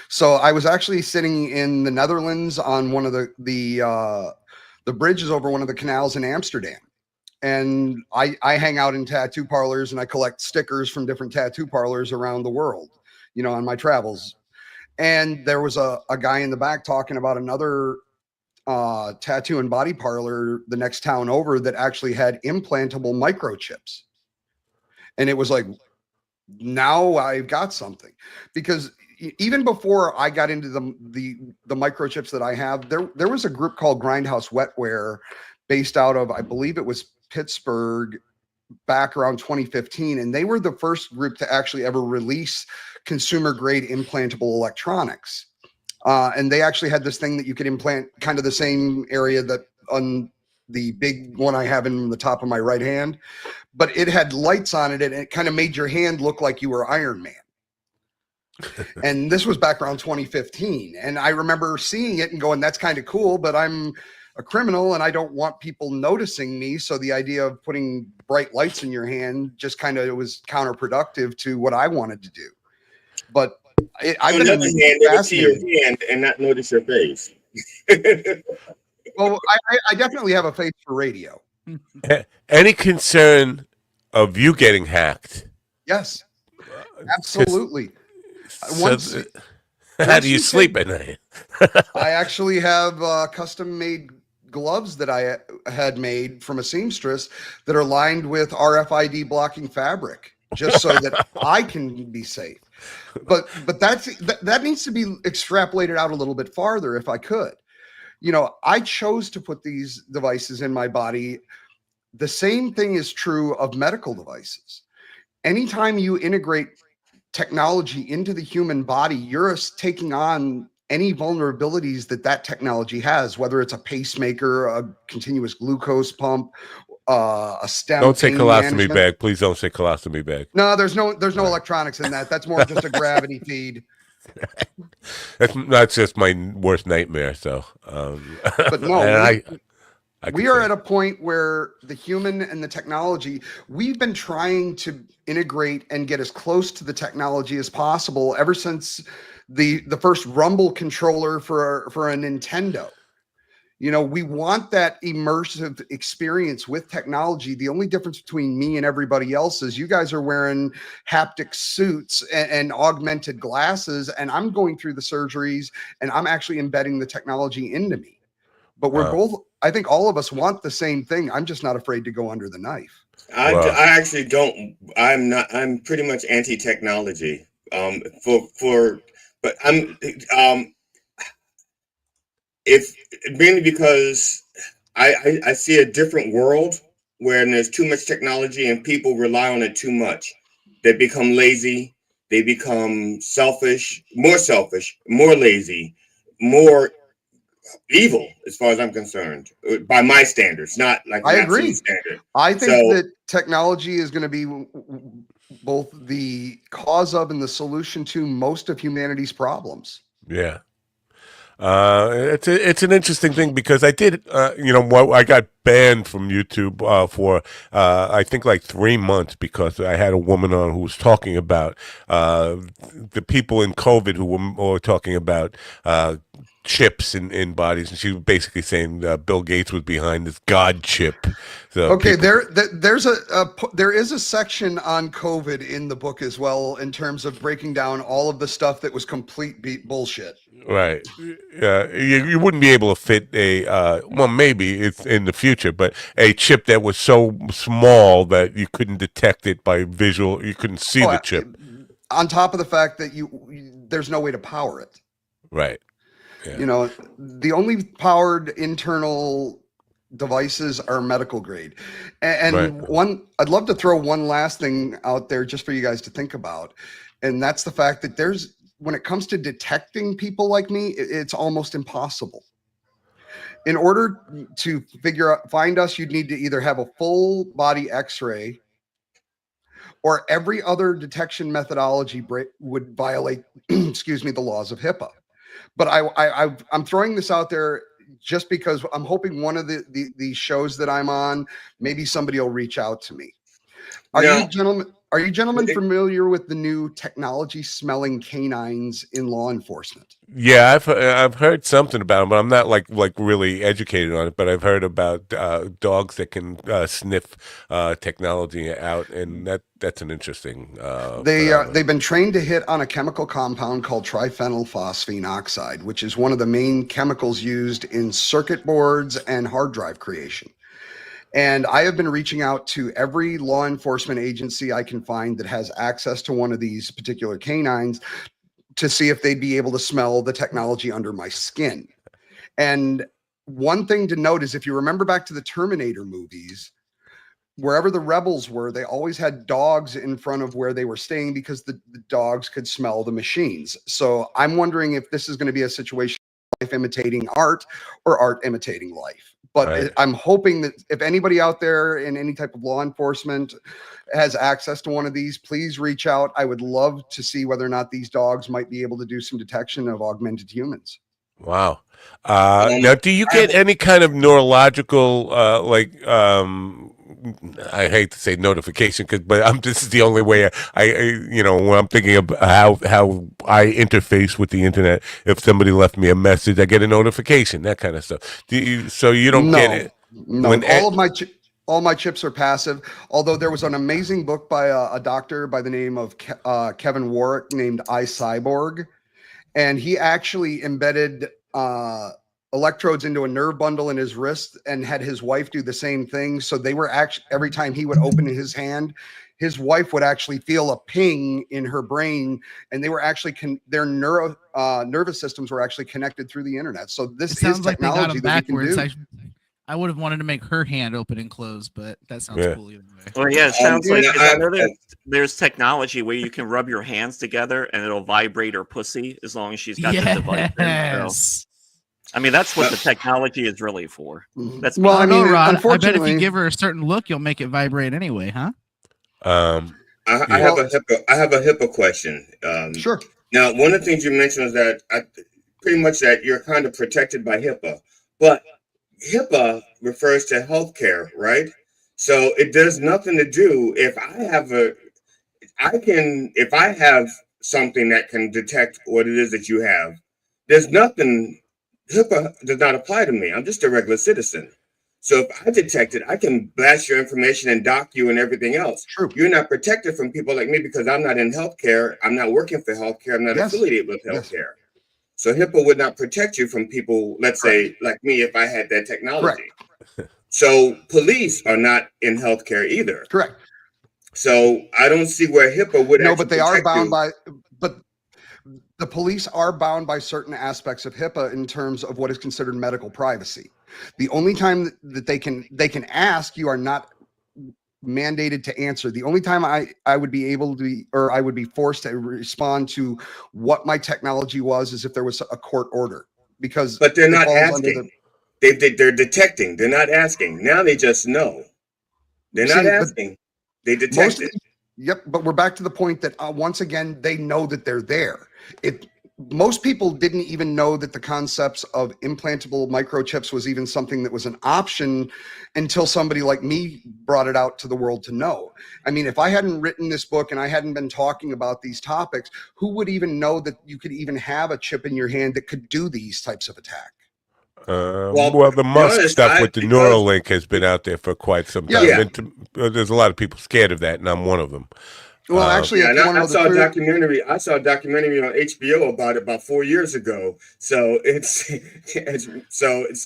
So I was actually sitting in the Netherlands on one of the bridges over one of the canals in Amsterdam. And I hang out in tattoo parlors, and I collect stickers from different tattoo parlors around the world, you know, on my travels. And there was a guy in the back talking about another tattoo and body parlor the next town over that actually had implantable microchips. And it was like, now I've got something. Because even before I got into the microchips that I have, there was a group called Grindhouse Wetware based out of, I believe it was Pittsburgh, back around 2015. And they were the first group to actually ever release consumer grade implantable electronics. And they actually had this thing that you could implant kind of the same area that on the big one I have in the top of my right hand, but it had lights on it, and it kind of made your hand look like you were Iron Man. And this was back around 2015. And I remember seeing it and going, that's kind of cool, but I'm a criminal and I don't want people noticing me. So the idea of putting bright lights in your hand just kind of was counterproductive to what I wanted to do. But I've been never see your hand and not notice your face. Well, I definitely have a face for radio. Any concern of you getting hacked? Yes, absolutely. How do you sleep at night? I actually have custom-made gloves that I had made from a seamstress that are lined with RFID blocking fabric, just so that I can be safe. But that needs to be extrapolated out a little bit farther, if I could. You know, I chose to put these devices in my body the same thing is true of medical devices. Anytime you integrate technology into the human body, you're taking on any vulnerabilities that technology has, whether it's a pacemaker, a continuous glucose pump, a stem. Don't say colostomy management. bag. Please don't say colostomy bag. No, there's no electronics in that. That's more just a gravity feed. That's just my worst nightmare. So, but no, we are at a point where the human and the technology, we've been trying to integrate and get as close to the technology as possible ever since the first Rumble controller for a Nintendo. You know, we want that immersive experience with technology. The only difference between me and everybody else is you guys are wearing haptic suits and augmented glasses, and I'm going through the surgeries and I'm actually embedding the technology into me. But we're both, I think all of us want the same thing. I'm just not afraid to go under the knife. I actually don't. I'm pretty much anti-technology. But I'm if mainly because I see a different world where there's too much technology and people rely on it too much. They become lazy. They become selfish, more lazy, more evil, as far as I'm concerned, by my standards, not like I agree. Standard. I think that technology is going to be both the cause of and the solution to most of humanity's problems. Yeah. It's an interesting thing because I did, I got banned from YouTube for I think like 3 months because I had a woman on who was talking about the people in COVID who were talking about chips in bodies, and she was basically saying Bill Gates was behind this God chip. So okay, there is a section on COVID in the book as well in terms of breaking down all of the stuff that was complete bullshit. Right. You wouldn't be able to fit a maybe it's in the future, but a chip that was so small that you couldn't detect it by visual, you couldn't see the chip. On top of the fact that there's no way to power it. Right. Yeah. You know, the only powered internal devices are medical grade. And I'd love to throw one last thing out there just for you guys to think about. And that's the fact that when it comes to detecting people like me, it's almost impossible. In order to find us, you'd need to either have a full body X-ray, or every other detection methodology would violate, the laws of HIPAA. But I'm throwing this out there just because I'm hoping one of the shows that I'm on, maybe somebody will reach out to me. Are you gentlemen familiar with the new technology smelling canines in law enforcement? Yeah, I've heard something about them, but I'm not like really educated on it. But I've heard about dogs that can sniff technology out, and that's an interesting. They've been trained to hit on a chemical compound called triphenylphosphine oxide, which is one of the main chemicals used in circuit boards and hard drive creation. And I have been reaching out to every law enforcement agency I can find that has access to one of these particular canines to see if they'd be able to smell the technology under my skin. And one thing to note is if you remember back to the Terminator movies, wherever the rebels were, they always had dogs in front of where they were staying because the dogs could smell the machines. So I'm wondering if this is going to be a situation of life imitating art or art imitating life. But I'm hoping that if anybody out there in any type of law enforcement has access to one of these, please reach out. I would love to see whether or not these dogs might be able to do some detection of augmented humans. Wow. Now, do you get any kind of neurological, I hate to say notification, but this is the only way I when I'm thinking of how I interface with the internet. If somebody left me a message, I get a notification, that kind of stuff. So you don't get it? No, all my chips are passive. Although there was an amazing book by a doctor by the name of Kevin Warwick named iCyborg, and he actually embedded electrodes into a nerve bundle in his wrist and had his wife do the same thing. So they were actually, every time he would open his hand, his wife would actually feel a ping in her brain, and they were actually their nervous systems were actually connected through the internet. So this is technology that we can do. I would have wanted to make her hand open and close, but that sounds cool either way. Well, yeah, it sounds like I know there's technology where you can rub your hands together and it'll vibrate her pussy as long as she's got the device in. So, I mean, that's what the technology is really for. That's well, I mean, Rod, I bet if you give her a certain look, you'll make it vibrate anyway, huh? I have a HIPAA question. Sure. Now, one of the things you mentioned is that pretty much that you're kind of protected by HIPAA, but HIPAA refers to healthcare, right? So it does nothing to do if I have something that can detect what it is that you have. There's nothing. HIPAA does not apply to me. I'm just a regular citizen. So if I detect it, I can blast your information and dock you and everything else. True. You're not protected from people like me because I'm not in healthcare. I'm not working for healthcare. I'm not affiliated with healthcare. So HIPAA would not protect you from people, let's say, like me, if I had that technology. Correct. So police are not in healthcare either. Correct. So I don't see where HIPAA would. No, but they are bound by. But the police are bound by certain aspects of HIPAA in terms of what is considered medical privacy. The only time that they can ask, you are not mandated to answer. The only time I would be able to be, or I would be forced to respond to what my technology was, is if there was a court order. But they're not asking. They're detecting. They're not asking. Now they just know. They're not asking. They detect it. Yep, but we're back to the point that once again they know that they're there. Most people didn't even know that the concepts of implantable microchips was even something that was an option until somebody like me brought it out to the world to know. I mean, if I hadn't written this book and I hadn't been talking about these topics, who would even know that you could even have a chip in your hand that could do these types of attack? Well, the Musk stuff with the Neuralink has been out there for quite some time. Yeah. There's a lot of people scared of that, and I'm one of them. Well, actually, I saw a documentary. I saw a documentary on HBO about 4 years ago. So it's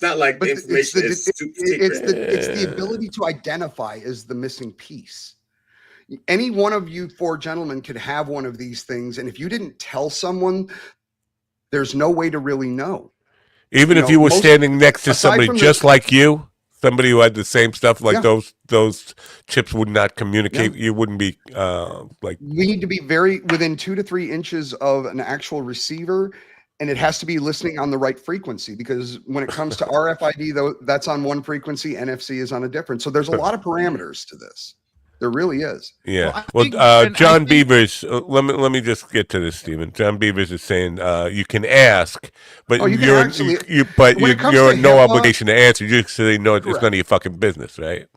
not like the information is super secret. It's the ability to identify is the missing piece. Any one of you four gentlemen could have one of these things, and if you didn't tell someone, there's no way to really know. Even if you were standing next to somebody just like you, somebody who had the same stuff, like those chips would not communicate. You wouldn't be like. We need to be within 2 to 3 inches of an actual receiver, and it has to be listening on the right frequency, because when it comes to RFID, though, that's on one frequency, NFC is on a different. So there's a lot of parameters to this. There really is. Yeah. Well, John Beavers, let me just get to this, Stephen. John Beavers is saying you can ask, but you're no obligation to answer. You just say no, it's none of your fucking business, right?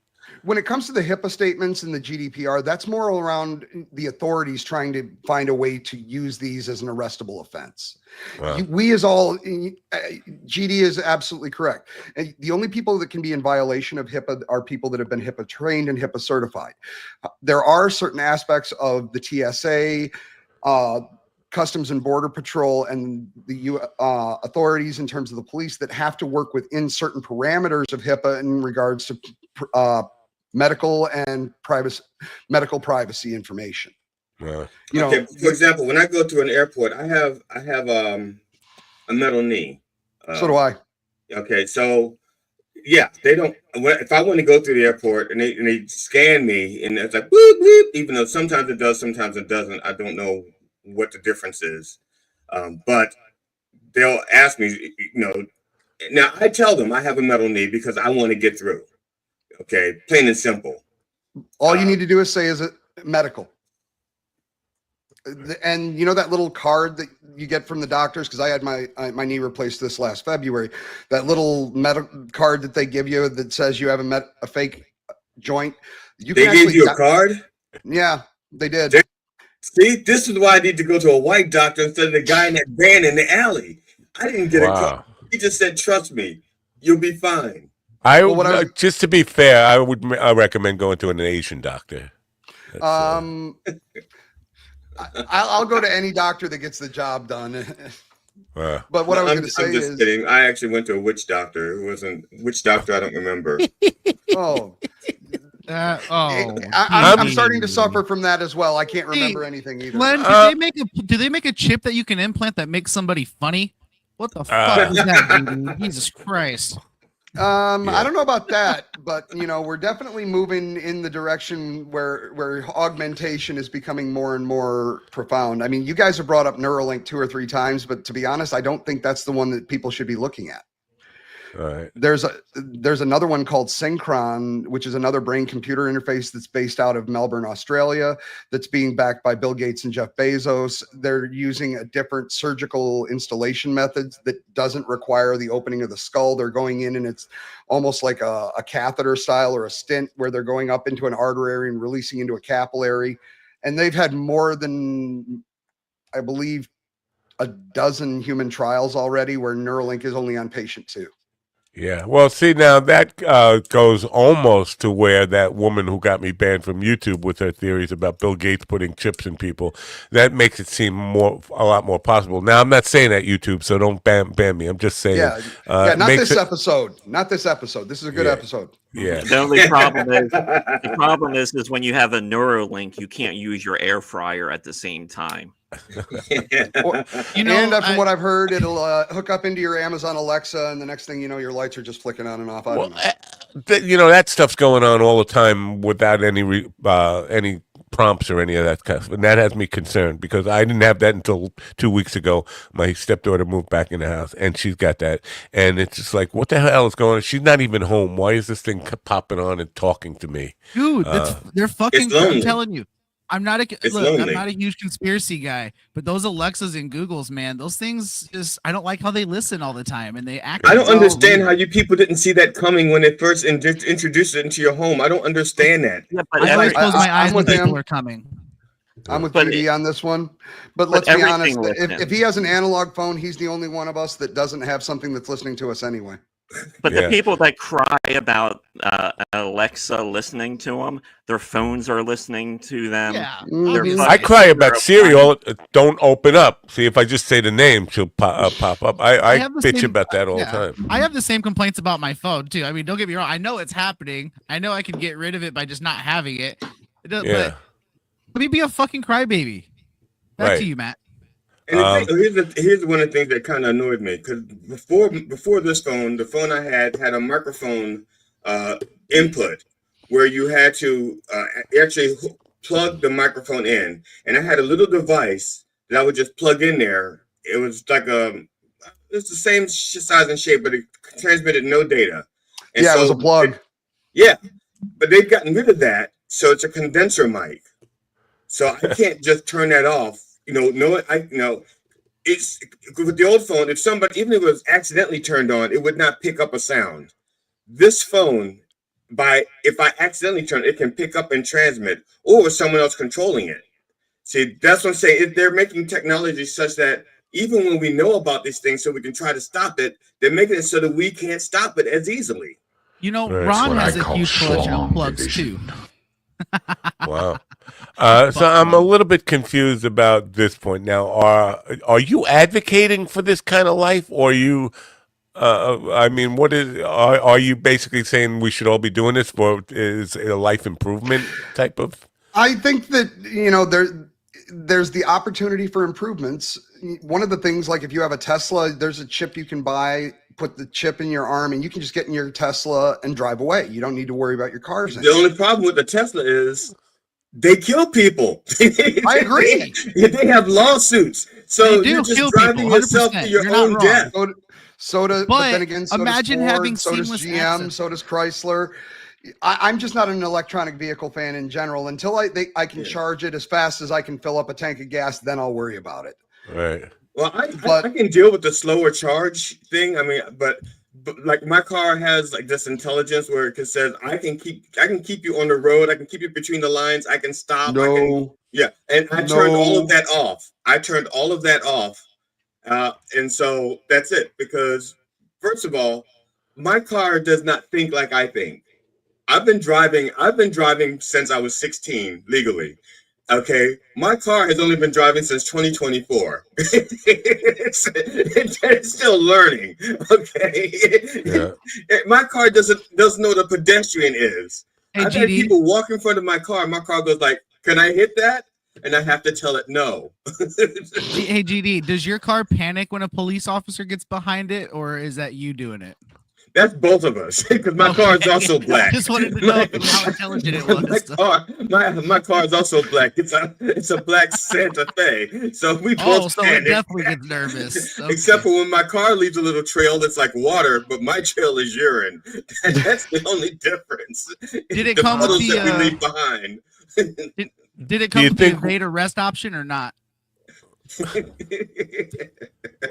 When it comes to the HIPAA statements and the GDPR, that's more around the authorities trying to find a way to use these as an arrestable offense. Wow. GD is absolutely correct. And the only people that can be in violation of HIPAA are people that have been HIPAA trained and HIPAA certified. There are certain aspects of the TSA, Customs and Border Patrol, and the authorities in terms of the police that have to work within certain parameters of HIPAA in regards to medical privacy information. For example, when I go to an airport, I have a metal knee. So do I. Okay, so yeah, they don't. If I want to go through the airport and they scan me and it's like boop boop, even though sometimes it does, sometimes it doesn't. I don't know what the difference is, but they'll ask me. Now I tell them I have a metal knee because I want to get through. Okay, plain and simple. All you need to do is say, is it medical? And you know that little card that you get from the doctors, because I had my knee replaced this last February. That little medical card that they give you that says you have a fake joint. They gave you a card? Yeah, they did. See, this is why I need to go to a white doctor instead of the guy in that van in the alley. I didn't get a card. He just said, "Trust me, you'll be fine." Just to be fair, I would recommend going to an Asian doctor. I'll go to any doctor that gets the job done. But what I was going to say is, kidding. I actually went to a witch doctor. It wasn't which doctor. I don't remember. I'm starting to suffer from that as well. I can't remember anything either. Len, do they make a chip that you can implant that makes somebody funny? What the fuck is that, dude? Jesus Christ. I don't know about that, but we're definitely moving in the direction where augmentation is becoming more and more profound. I mean, you guys have brought up Neuralink 2 or 3 times, but to be honest, I don't think that's the one that people should be looking at. All right. There's another one called Synchron, which is another brain computer interface that's based out of Melbourne, Australia, that's being backed by Bill Gates and Jeff Bezos. They're using a different surgical installation methods that doesn't require the opening of the skull. They're going in and it's almost like a catheter style or a stent where they're going up into an artery and releasing into a capillary. And they've had more than, I believe, a dozen human trials already where Neuralink is only on patient 2. Yeah, well, see, now that goes almost to where that woman who got me banned from YouTube with her theories about Bill Gates putting chips in people, that makes it seem a lot more possible. Now, I'm not saying that, YouTube, so don't ban me. I'm just saying. Not this episode. Not this episode. This is a good episode. Yeah. The only problem is when you have a Neuralink, you can't use your air fryer at the same time. And from what I've heard, it'll hook up into your Amazon Alexa, and the next thing you know, your lights are just flicking on and off. I don't know. That stuff's going on all the time without any prompts or any of that stuff, and that has me concerned because I didn't have that until 2 weeks ago. My stepdaughter moved back in the house, and she's got that, and it's just like, what the hell is going on? She's not even home. Why is this thing popping on and talking to me, dude? They're fucking. I'm telling you. I'm not a huge conspiracy guy, but those Alexas and Googles, man, those things I don't like how they listen all the time and they act. I don't understand how you people didn't see that coming when they first introduced it into your home. I don't understand that. Yeah, but I always close my eyes when people are coming. I'm with JD on this one, but let's be honest. If he has an analog phone, he's the only one of us that doesn't have something that's listening to us anyway. But the people that cry about Alexa listening to them, their phones are listening to them. Yeah, I cry about Serial. Don't open up. See, if I just say the name, she'll pop up. I bitch about that all the time. I have the same complaints about my phone too. I mean, don't get me wrong. I know it's happening. I know I can get rid of it by just not having it. But let me be a fucking crybaby. Back to you, Matt. And here's one of the things that kind of annoyed me, because before this phone, the phone I had a microphone input where you had to actually plug the microphone in, and I had a little device that I would just plug in there. It was like it's the same size and shape, but it transmitted no data. And it was a plug. But they've gotten rid of that, so it's a condenser mic. So I can't just turn that off. It's with the old phone. If somebody, even if it was accidentally turned on, it would not pick up a sound. This phone, if I accidentally turn it, can pick up and transmit, or with someone else controlling it. See, that's what I'm saying. They're making technology such that even when we know about these things, so we can try to stop it, they're making it so that we can't stop it as easily. Ron has a huge collection of plugs too. Wow. So I'm a little bit confused about this point now. Are you advocating for this kind of life, or are you basically saying we should all be doing this is it a life improvement type of? I think that there's the opportunity for improvements. One of the things, like if you have a Tesla, there's a chip you can buy, put the chip in your arm, and you can just get in your Tesla and drive away. You don't need to worry about your cars. The only problem with the Tesla is they kill people. I agree. They have lawsuits. So you're just driving yourself to your own death. But then again, so imagine does Ford, having so does GM, access. so does Chrysler. I'm just not an electronic vehicle fan in general. Until I can charge it as fast as I can fill up a tank of gas, then I'll worry about it. Right. Well, I can deal with the slower charge thing. I mean, but like my car has like this intelligence where it says I can keep you on the road. I can keep you between the lines. I can stop. And I turned all of that off. And so that's it. Because first of all, my car does not think like I think. I've been driving since I was 16 legally. Okay, my car has only been driving since 2024. It's still learning. Okay, my car doesn't know what a pedestrian is. I've had people walk in front of my car. My car goes like, "Can I hit that?" And I have to tell it no. Hey, GD, does your car panic when a police officer gets behind it, or is that you doing it? That's both of us, because my car is also black. Just wanted to know how intelligent it was. My car is also black. It's a black Santa Fe. So we both so it definitely gets nervous. Okay. Except for when my car leaves a little trail that's like water, but my trail is urine. That's the only difference. Did it come with the that we leave behind? Did it come with the evade arrest option or not?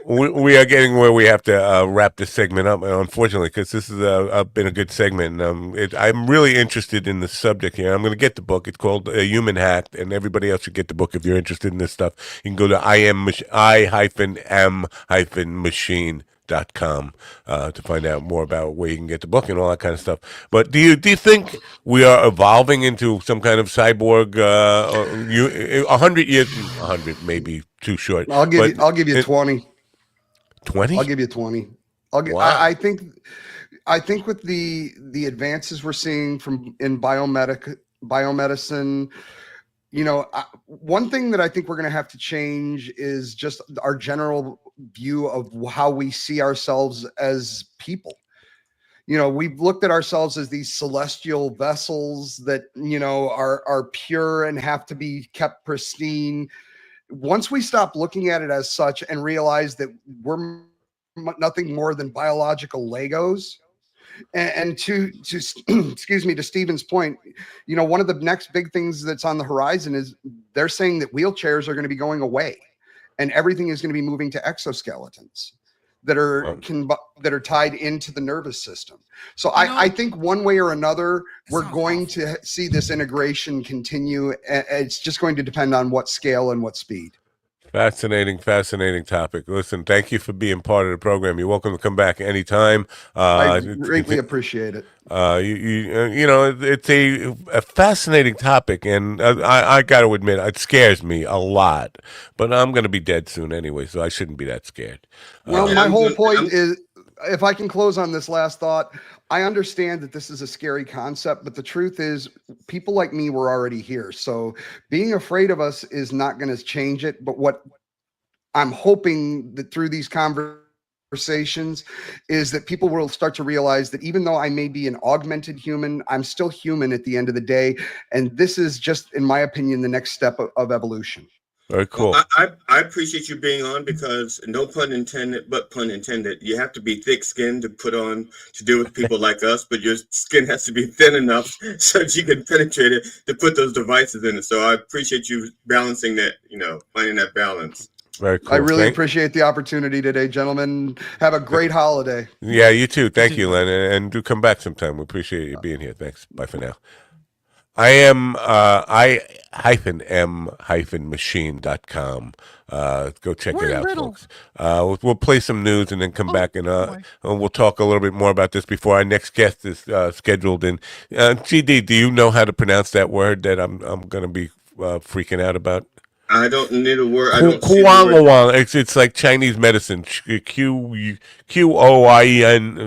We are getting where we have to wrap this segment up, unfortunately, because this has been a good segment. I'm really interested in the subject here. I'm going to get the book. It's called Human Hacked, and everybody else should get the book if you're interested in this stuff. You can go to i-m-machine.com to find out more about where you can get the book and all that kind of stuff. But do you think we are evolving into some kind of cyborg? 100 years, 100 maybe too short. I'll give you 20. 20? I'll give you 20. Wow. I think with the advances we're seeing in biomedicine, one thing that I think we're going to have to change is just our general view of how we see ourselves as people. We've looked at ourselves as these celestial vessels that, are pure and have to be kept pristine. Once we stop looking at it as such and realize that we're nothing more than biological Legos, and to excuse me, to Stephen's point, one of the next big things that's on the horizon is they're saying that wheelchairs are going to be going away, and everything is going to be moving to exoskeletons that are tied into the nervous system. So I think one way or another, we're going to see this integration continue. It's just going to depend on what scale and what speed. Fascinating topic. Listen, thank you for being part of the program. You're welcome to come back anytime. I greatly appreciate it. It's a fascinating topic, and I got to admit, it scares me a lot. But I'm going to be dead soon anyway, so I shouldn't be that scared. Well, my whole point is, if I can close on this last thought, I understand that this is a scary concept, but the truth is people like me were already here. So being afraid of us is not going to change it. But what I'm hoping that through these conversations is that people will start to realize that even though I may be an augmented human, I'm still human at the end of the day. And this is just, in my opinion, the next step of evolution. Very cool. Well, I appreciate you being on, because no pun intended, but pun intended. You have to be thick-skinned to deal with people like us, but your skin has to be thin enough so that you can penetrate it to put those devices in it. So I appreciate you balancing that, finding that balance. Very cool. I really appreciate the opportunity today, gentlemen. Have a great holiday. Yeah, you too. Thank you, Len, and do come back sometime. We appreciate you being here. Thanks. Bye for now. I am i-m-machine.com. Go check it out, folks. We'll play some news and then come back and we'll talk a little bit more about this before our next guest is scheduled. And GD, do you know how to pronounce that word that I'm going to be freaking out about? I don't need a word. It's like Chinese medicine. Q-O-I-N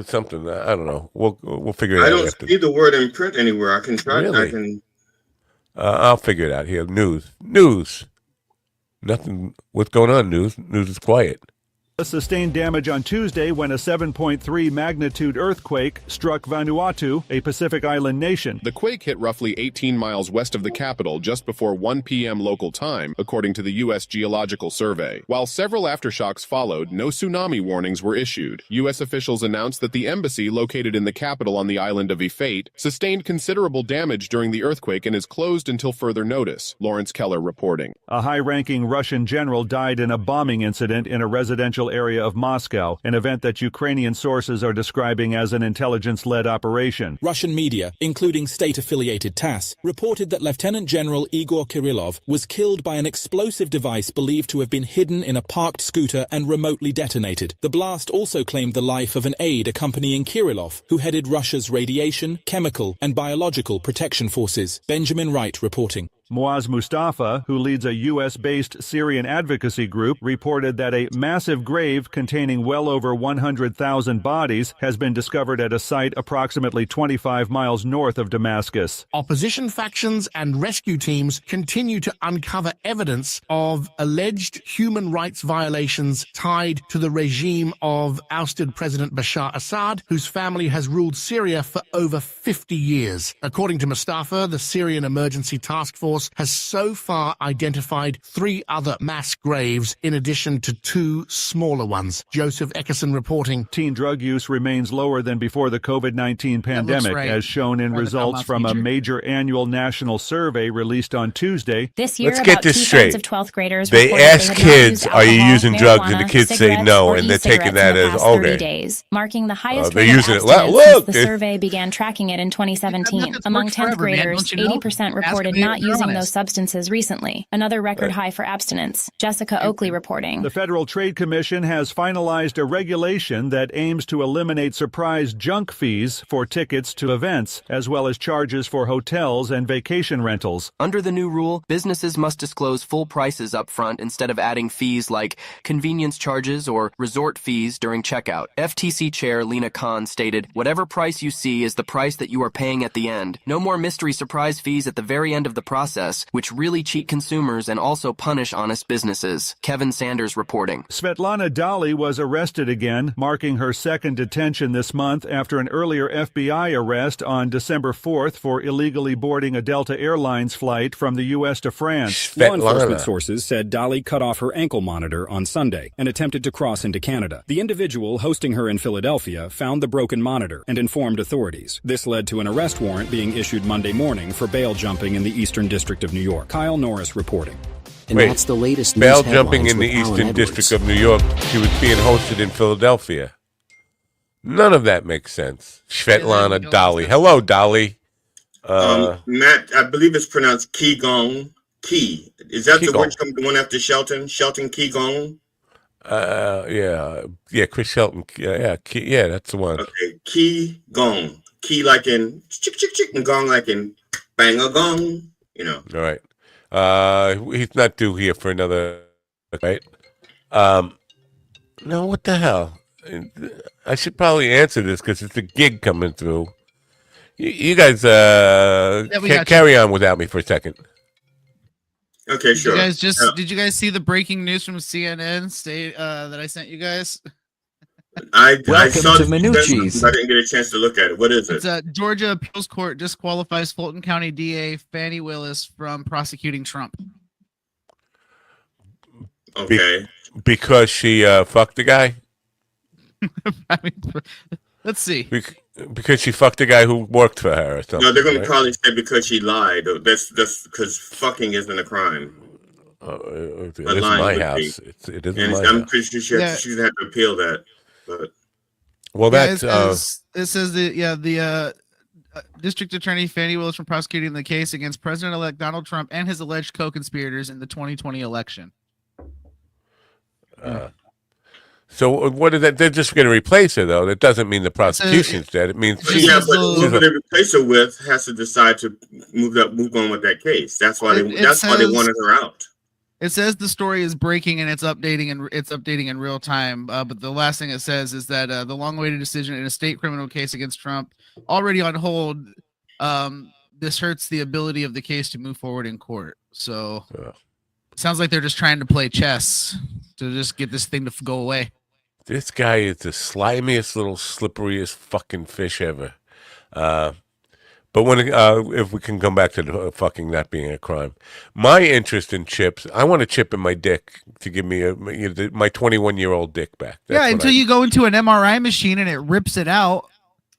something. I don't know. We'll figure it out. I don't see the word in print anywhere. I can try. Really? I'll figure it out here. News. Nothing. What's going on? News is quiet. Sustained damage on Tuesday when a 7.3 magnitude earthquake struck Vanuatu, a Pacific island nation. The quake hit roughly 18 miles west of the capital just before 1 p.m. local time, according to the U.S. Geological Survey. While several aftershocks followed, no tsunami warnings were issued. U.S. officials announced that the embassy located in the capital on the island of Ifate sustained considerable damage during the earthquake and is closed until further notice. Lawrence Keller reporting. A high-ranking Russian general died in a bombing incident in a residential area of Moscow, an event that Ukrainian sources are describing as an intelligence-led operation. Russian media, including state-affiliated TASS, reported that Lieutenant General Igor Kirillov was killed by an explosive device believed to have been hidden in a parked scooter and remotely detonated. The blast also claimed the life of an aide accompanying Kirillov, who headed Russia's radiation, chemical, and biological protection forces. Benjamin Wright reporting. Muaz Mustafa, who leads a U.S.-based Syrian advocacy group, reported that a massive grave containing well over 100,000 bodies has been discovered at a site approximately 25 miles north of Damascus. Opposition factions and rescue teams continue to uncover evidence of alleged human rights violations tied to the regime of ousted President Bashar Assad, whose family has ruled Syria for over 50 years. According to Mustafa, the Syrian Emergency Task Force has so far identified 3 other mass graves in addition to 2 smaller ones. Joseph Eckerson reporting. Teen drug use remains lower than before the COVID-19 pandemic, right. as shown in results from a major annual national survey released on Tuesday. This year, Let's get about this 2/3 straight. of 12th graders They reported ask had not kids, used "Are you alcohol, using drugs?" and the marijuana, kids say cigarettes, no, or and they're taking e-cigarettes that in the as past 30 okay. days, marking the highest they're rate of using it. abstinence Look, since the they- survey began tracking it in 2017. That's Among worked 10th forever, man. graders, Don't you know? 80% Ask reported them, not they're using honest. those substances recently, another record high for abstinence. Jessica Oakley reporting. The Federal Trade Commission has finalized a regulation that aims to eliminate surprise junk fees for tickets to events, as well as charges for hotels and vacation rentals. Under the new rule, businesses must disclose full prices up front instead of adding fees like convenience charges or resort fees during checkout. FTC Chair Lena Khan stated, "Whatever price you see is the price that you are paying at the end. No more mystery surprise fees at the very end of the process, which really cheat consumers and also punish honest businesses." Kevin Sanders reporting. Svetlana Dali was arrested again, marking her second detention this month after an earlier FBI arrest on December 4th for illegally boarding a Delta Airlines flight from the U.S. to France. Law enforcement sources said Dali cut off her ankle monitor on Sunday and attempted to cross into Canada. The individual hosting her in Philadelphia found the broken monitor and informed authorities. This led to an arrest warrant being issued Monday morning for bail jumping in the Eastern District of New York. Kyle Norris reporting. And Wait, that's the latest bail news jumping headlines in the with Alan Eastern Edwards. District of New York. She was being hosted in Philadelphia. None of that makes sense. Svetlana Dali. Hello, Dali. Matt, I believe it's pronounced Qigong. Key. Is that Qigong. the word from the one after Shelton? Shelton Qigong? Yeah, Chris Shelton. Yeah, that's the one. Okay, Qigong. Key like in chick chick chick and gong like in bang a gong. You know. All right. He's not due here for another. Right. No, what the hell? I should probably answer this because it's a gig coming through. You guys carry on without me for a second. Okay, sure. Did you guys see the breaking news from CNN that I sent you guys? I saw to the Minucci's. but I didn't get a chance to look at it. What is it? It's Georgia appeals court disqualifies Fulton County DA Fannie Willis from prosecuting Trump. Okay. Because she fucked the guy? I mean, let's see. Because she fucked the guy who worked for her or something. No, they're going right? to probably say because she lied. That's because fucking isn't a crime. It is my house. It is And my I'm house. pretty sure she's going to have to appeal that. But Well, that's it says the district attorney Fannie Willis from prosecuting the case against President-elect Donald Trump and his alleged co-conspirators in the 2020 election. So what is that? They're just going to replace her, though. That doesn't mean the prosecution's dead. It means but whoever they replace her with has to decide to move on with that case. That's why that's why they wanted her out. It says the story is breaking and it's updating in real time. But the last thing it says is that the long-awaited decision in a state criminal case against Trump already on hold. This hurts the ability of the case to move forward in court. So it sounds like they're just trying to play chess to just get this thing to go away. This guy is the slimiest, little slipperiest fucking fish ever. But when if we can come back to the fucking that being a crime, my interest in chips, I want a chip in my dick to give me my 21-year-old dick back. That's until you go into an MRI machine and it rips it out.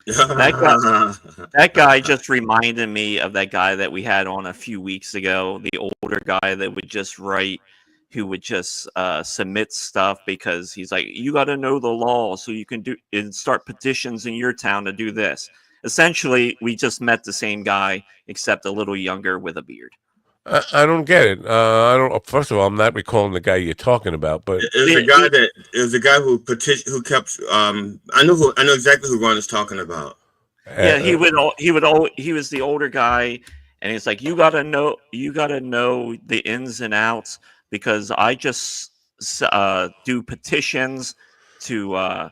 That guy just reminded me of that guy that we had on a few weeks ago, the older guy that would just write, who would just submit stuff because he's like, you got to know the law so you can do and start petitions in your town to do this. Essentially, we just met the same guy, except a little younger with a beard. I don't get it. I don't. First of all, I'm not recalling the guy you're talking about, but It was a guy who kept. I know exactly who Ron is talking about. Yeah, he was the older guy, and he's like, you gotta know the ins and outs, because I just do petitions to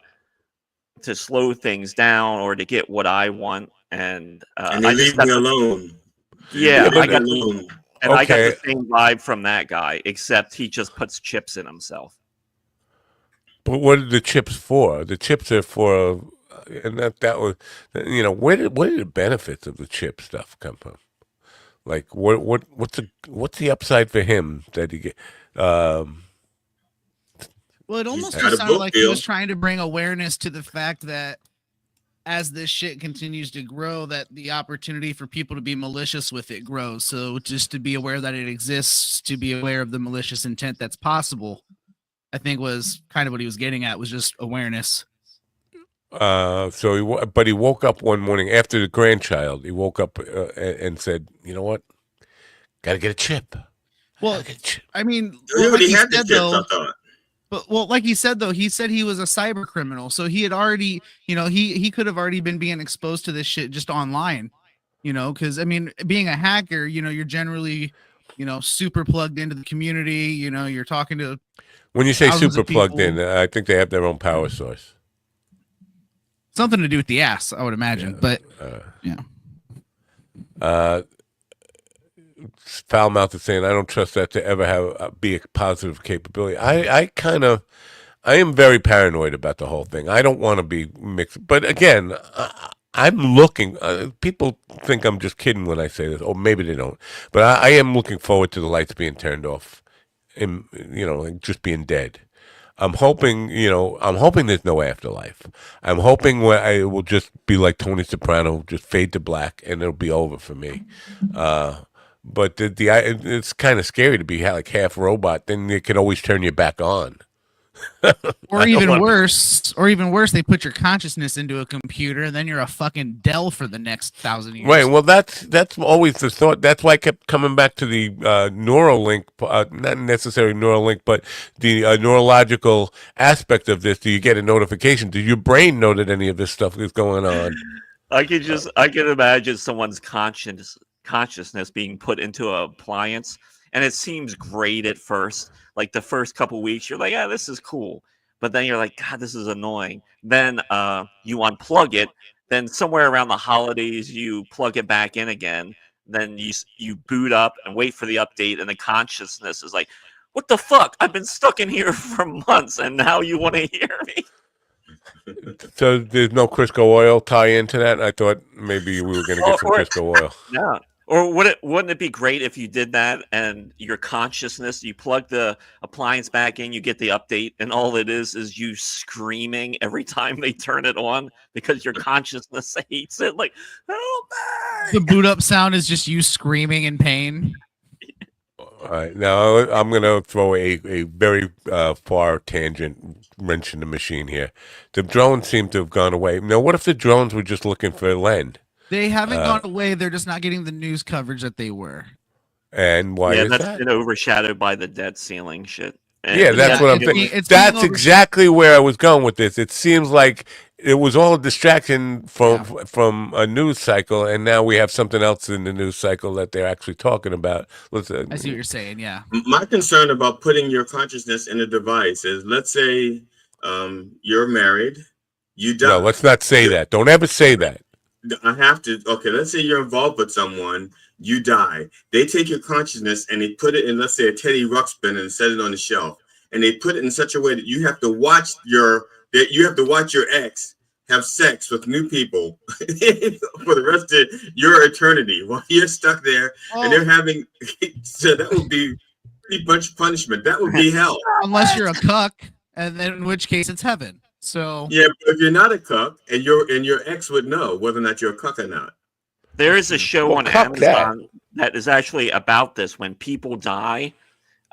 slow things down or to get what I want, and they I just leave got me alone. yeah, They I leave me got alone. I got the same vibe from that guy, except he just puts chips in himself. But what are the chips for? The chips are for, and that was, where did the benefits of the chip stuff come from? Like what's the upside for him that he get? Well, it almost got just a sounded book like he deal. was trying to bring awareness to the fact that as this shit continues to grow, that the opportunity for people to be malicious with it grows. So just to be aware that it exists, to be aware of the malicious intent that's possible, I think was kind of what he was getting at, was just awareness. But he woke up one morning after the grandchild. He woke up and said, "You know what? Got to get a chip." Well, I mean, He like already he had the said, chips, though, I thought. but like he said, though, he said he was a cyber criminal, so he had already, he could have already been being exposed to this shit just online, because I mean, being a hacker, you're generally, super plugged into the community. You're talking to When you say thousands super of plugged people. in, I think they have their own power source. Something to do with the ass, I would imagine, but yeah. Foul mouth is saying, "I don't trust that to ever have be a positive capability." I am very paranoid about the whole thing. I don't want to be mixed, but again, I'm looking. People think I'm just kidding when I say this, or maybe they don't. But I am looking forward to the lights being turned off, and like just being dead. I'm hoping there's no afterlife. I'm hoping I will just be like Tony Soprano, just fade to black, and it'll be over for me. But it's kind of scary to be like half robot. Then they can always turn you back on. Or even worse, they put your consciousness into a computer, and then you're a fucking Dell for the next 1,000 years. Right. Well, that's always the thought. That's why I kept coming back to the Neuralink, not necessarily Neuralink, but the neurological aspect of this. Do you get a notification? Do your brain know that any of this stuff is going on? I can imagine someone's consciousness being put into an appliance, and it seems great at first. Like the first couple weeks, you're like, yeah, this is cool. But then you're like, God, this is annoying. Then you unplug it. Then somewhere around the holidays, you plug it back in again. Then you boot up and wait for the update, and the consciousness is like, what the fuck? I've been stuck in here for months, and now you want to hear me? So there's no Crisco oil tie into that. I thought maybe we were going to get some Crisco oil. Yeah. Or wouldn't it be great if you did that and your consciousness, you plug the appliance back in, you get the update, and all it is you screaming every time they turn it on because your consciousness hates it. Like, help me! The boot up sound is just you screaming in pain. All right, now I'm going to throw a very far tangent wrench in the machine here. The drones seem to have gone away. Now, what if the drones were just looking for land? They haven't gone away. They're just not getting the news coverage that they were. And why is that's that? been overshadowed by the debt ceiling shit. And Yeah, that's what I'm thinking. That's exactly where I was going with this. It seems like it was all a distraction from a news cycle, and now we have something else in the news cycle that they're actually talking about. I see what you're saying, yeah. My concern about putting your consciousness in a device is, let's say you're married, you die. No, let's not say that. Don't ever say that. I have to. Okay, let's say you're involved with someone, you die. They take your consciousness and they put it in, let's say, a Teddy Ruxpin and set it on the shelf. And they put it in such a way that you have to watch your ex have sex with new people for the rest of your eternity while you're stuck there and they're having. So that would be pretty much punishment. That would be hell. Unless you're a cuck, and then in which case it's heaven. So yeah, but if you're not a cuck and your ex would know whether or not you're a cuck or not. There is a show on Amazon that is actually about this. When people die,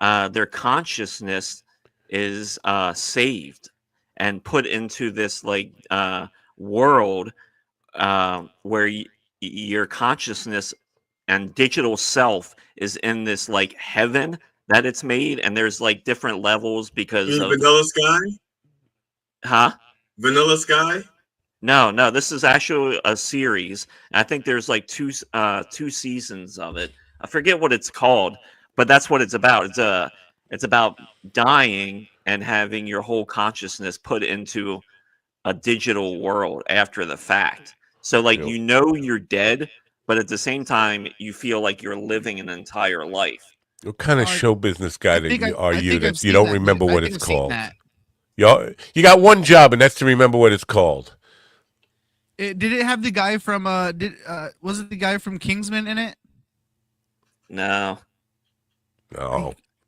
their consciousness is saved and put into this world where your consciousness and digital self is in this heaven that it's made, and there's different levels because of Vanilla Sky. Huh? Vanilla Sky. No, this is actually a series. I think there's like two seasons of it. I forget what it's called, but that's what it's about. It's about dying and having your whole consciousness put into a digital world after the fact. So like you're dead, but at the same time you feel like you're living an entire life. What kind of show business guy are you that you don't remember what it's called? You got one job, and that's to remember what it's called. Did it have the guy from was it the guy from Kingsman in it? No.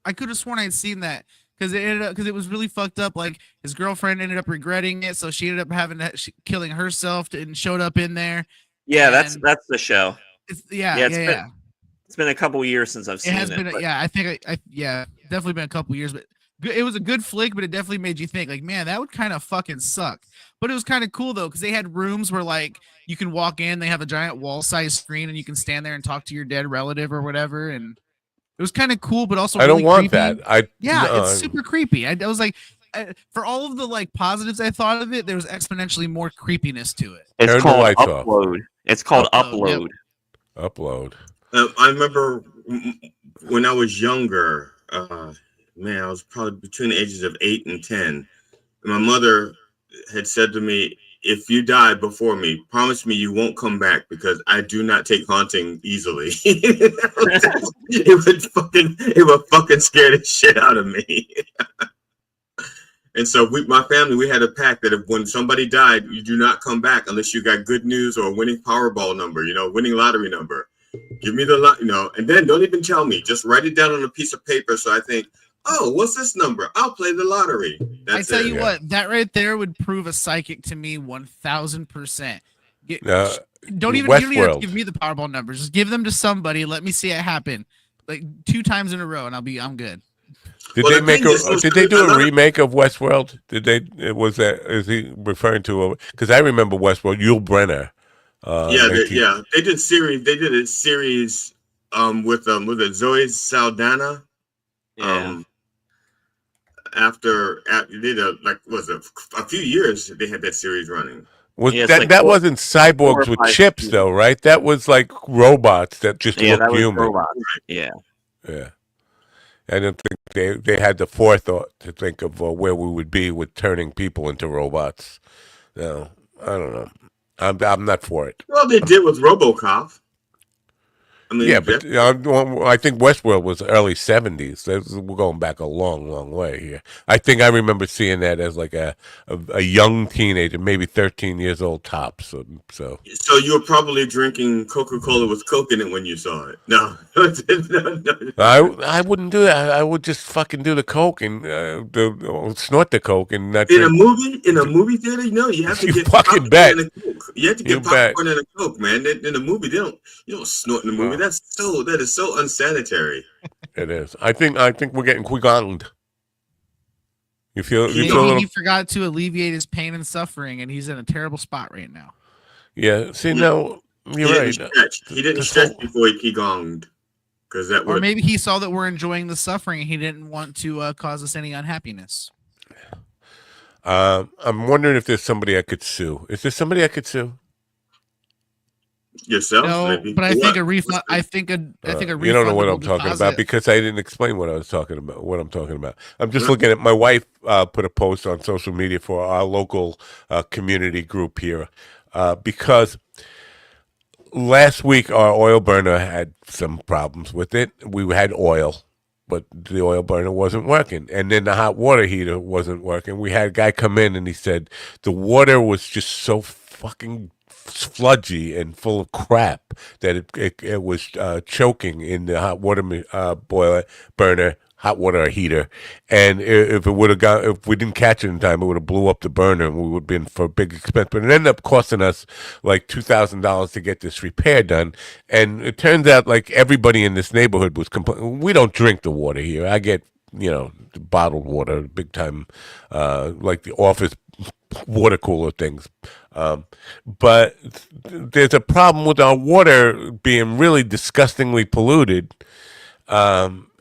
I could have sworn I'd seen that because it was really fucked up. Like his girlfriend ended up regretting it, so she ended up killing herself and showed up in there. Yeah, that's the show. It's been a couple years since I've seen it. I think definitely been a couple years, but it was a good flick, but it definitely made you think like, man, that would kind of fucking suck. But it was kind of cool though, because they had rooms where like you can walk in, they have a giant wall-sized screen, and you can stand there and talk to your dead relative or whatever, and it was kind of cool, but also I don't want creepy. that. It's super creepy. I was like, for all of the like positives I thought of it, there was exponentially more creepiness to it. It's called Upload. It's called Upload. Upload. I remember when I was younger. Man, I was probably between the ages of 8 and 10. And my mother had said to me, "If you die before me, promise me you won't come back because I do not take haunting easily." it would fucking scare the shit out of me. And so my family, we had a pact that if when somebody died, you do not come back unless you got good news or a winning Powerball number, winning lottery number. Give me the and then don't even tell me. Just write it down on a piece of paper so I think, oh, what's this number? I'll play the lottery. I tell you what, that right there would prove a psychic to me 1,000%. You don't even have to give me the Powerball numbers. Just give them to somebody. Let me see it happen, like 2 times in a row, and I'm good. Did they do a remake of Westworld? Is he referring to? Because I remember Westworld. Yul Brynner. They did series. They did a series with Zoe Saldana. After they did a few years they had that series running. That wasn't cyborgs with chips though, right? That was like robots that just looked human. Yeah. I don't think they had the forethought to think of where we would be with turning people into robots. No, I don't know. I'm not for it. Well, they did with RoboCop. But I think Westworld was early 70s. We're going back a long, long way here. I think I remember seeing that as like a young teenager, maybe 13 years old tops. So you were probably drinking Coca-Cola with Coke in it when you saw it. No. I wouldn't do that. I would just fucking do the Coke and snort the Coke and not in a movie theater. You have to get fucking bet. And a Coke. You have to get popcorn and a Coke, man. In a movie, you don't snort in a movie. That is so unsanitary. It is. I think we're getting quigonged. You feel he forgot to alleviate his pain and suffering, and he's in a terrible spot right now. Yeah. See, no, you're right. He didn't stretch before he quigonged, or maybe he saw that we're enjoying the suffering, and he didn't want to cause us any unhappiness. I'm wondering if there's somebody I could sue. Is there somebody I could sue? Yourself, no, maybe. But I think a refund. I think a refund. You don't know what I'm talking about because I didn't explain what I was talking about. What I'm talking about. I'm just looking at my wife put a post on social media for our local community group here because last week our oil burner had some problems with it. We had oil, but the oil burner wasn't working, and then the hot water heater wasn't working. We had a guy come in and he said the water was just so fucking sludgy and full of crap that it was choking in the hot water burner, hot water heater, and if we didn't catch it in time, it would have blew up the burner, and we would have been for a big expense. But it ended up costing us like $2,000 to get this repair done. And it turns out like everybody in this neighborhood was complaining. We don't drink the water here. I get bottled water, big time, like the office water cooler things. But there's a problem with our water being really disgustingly polluted.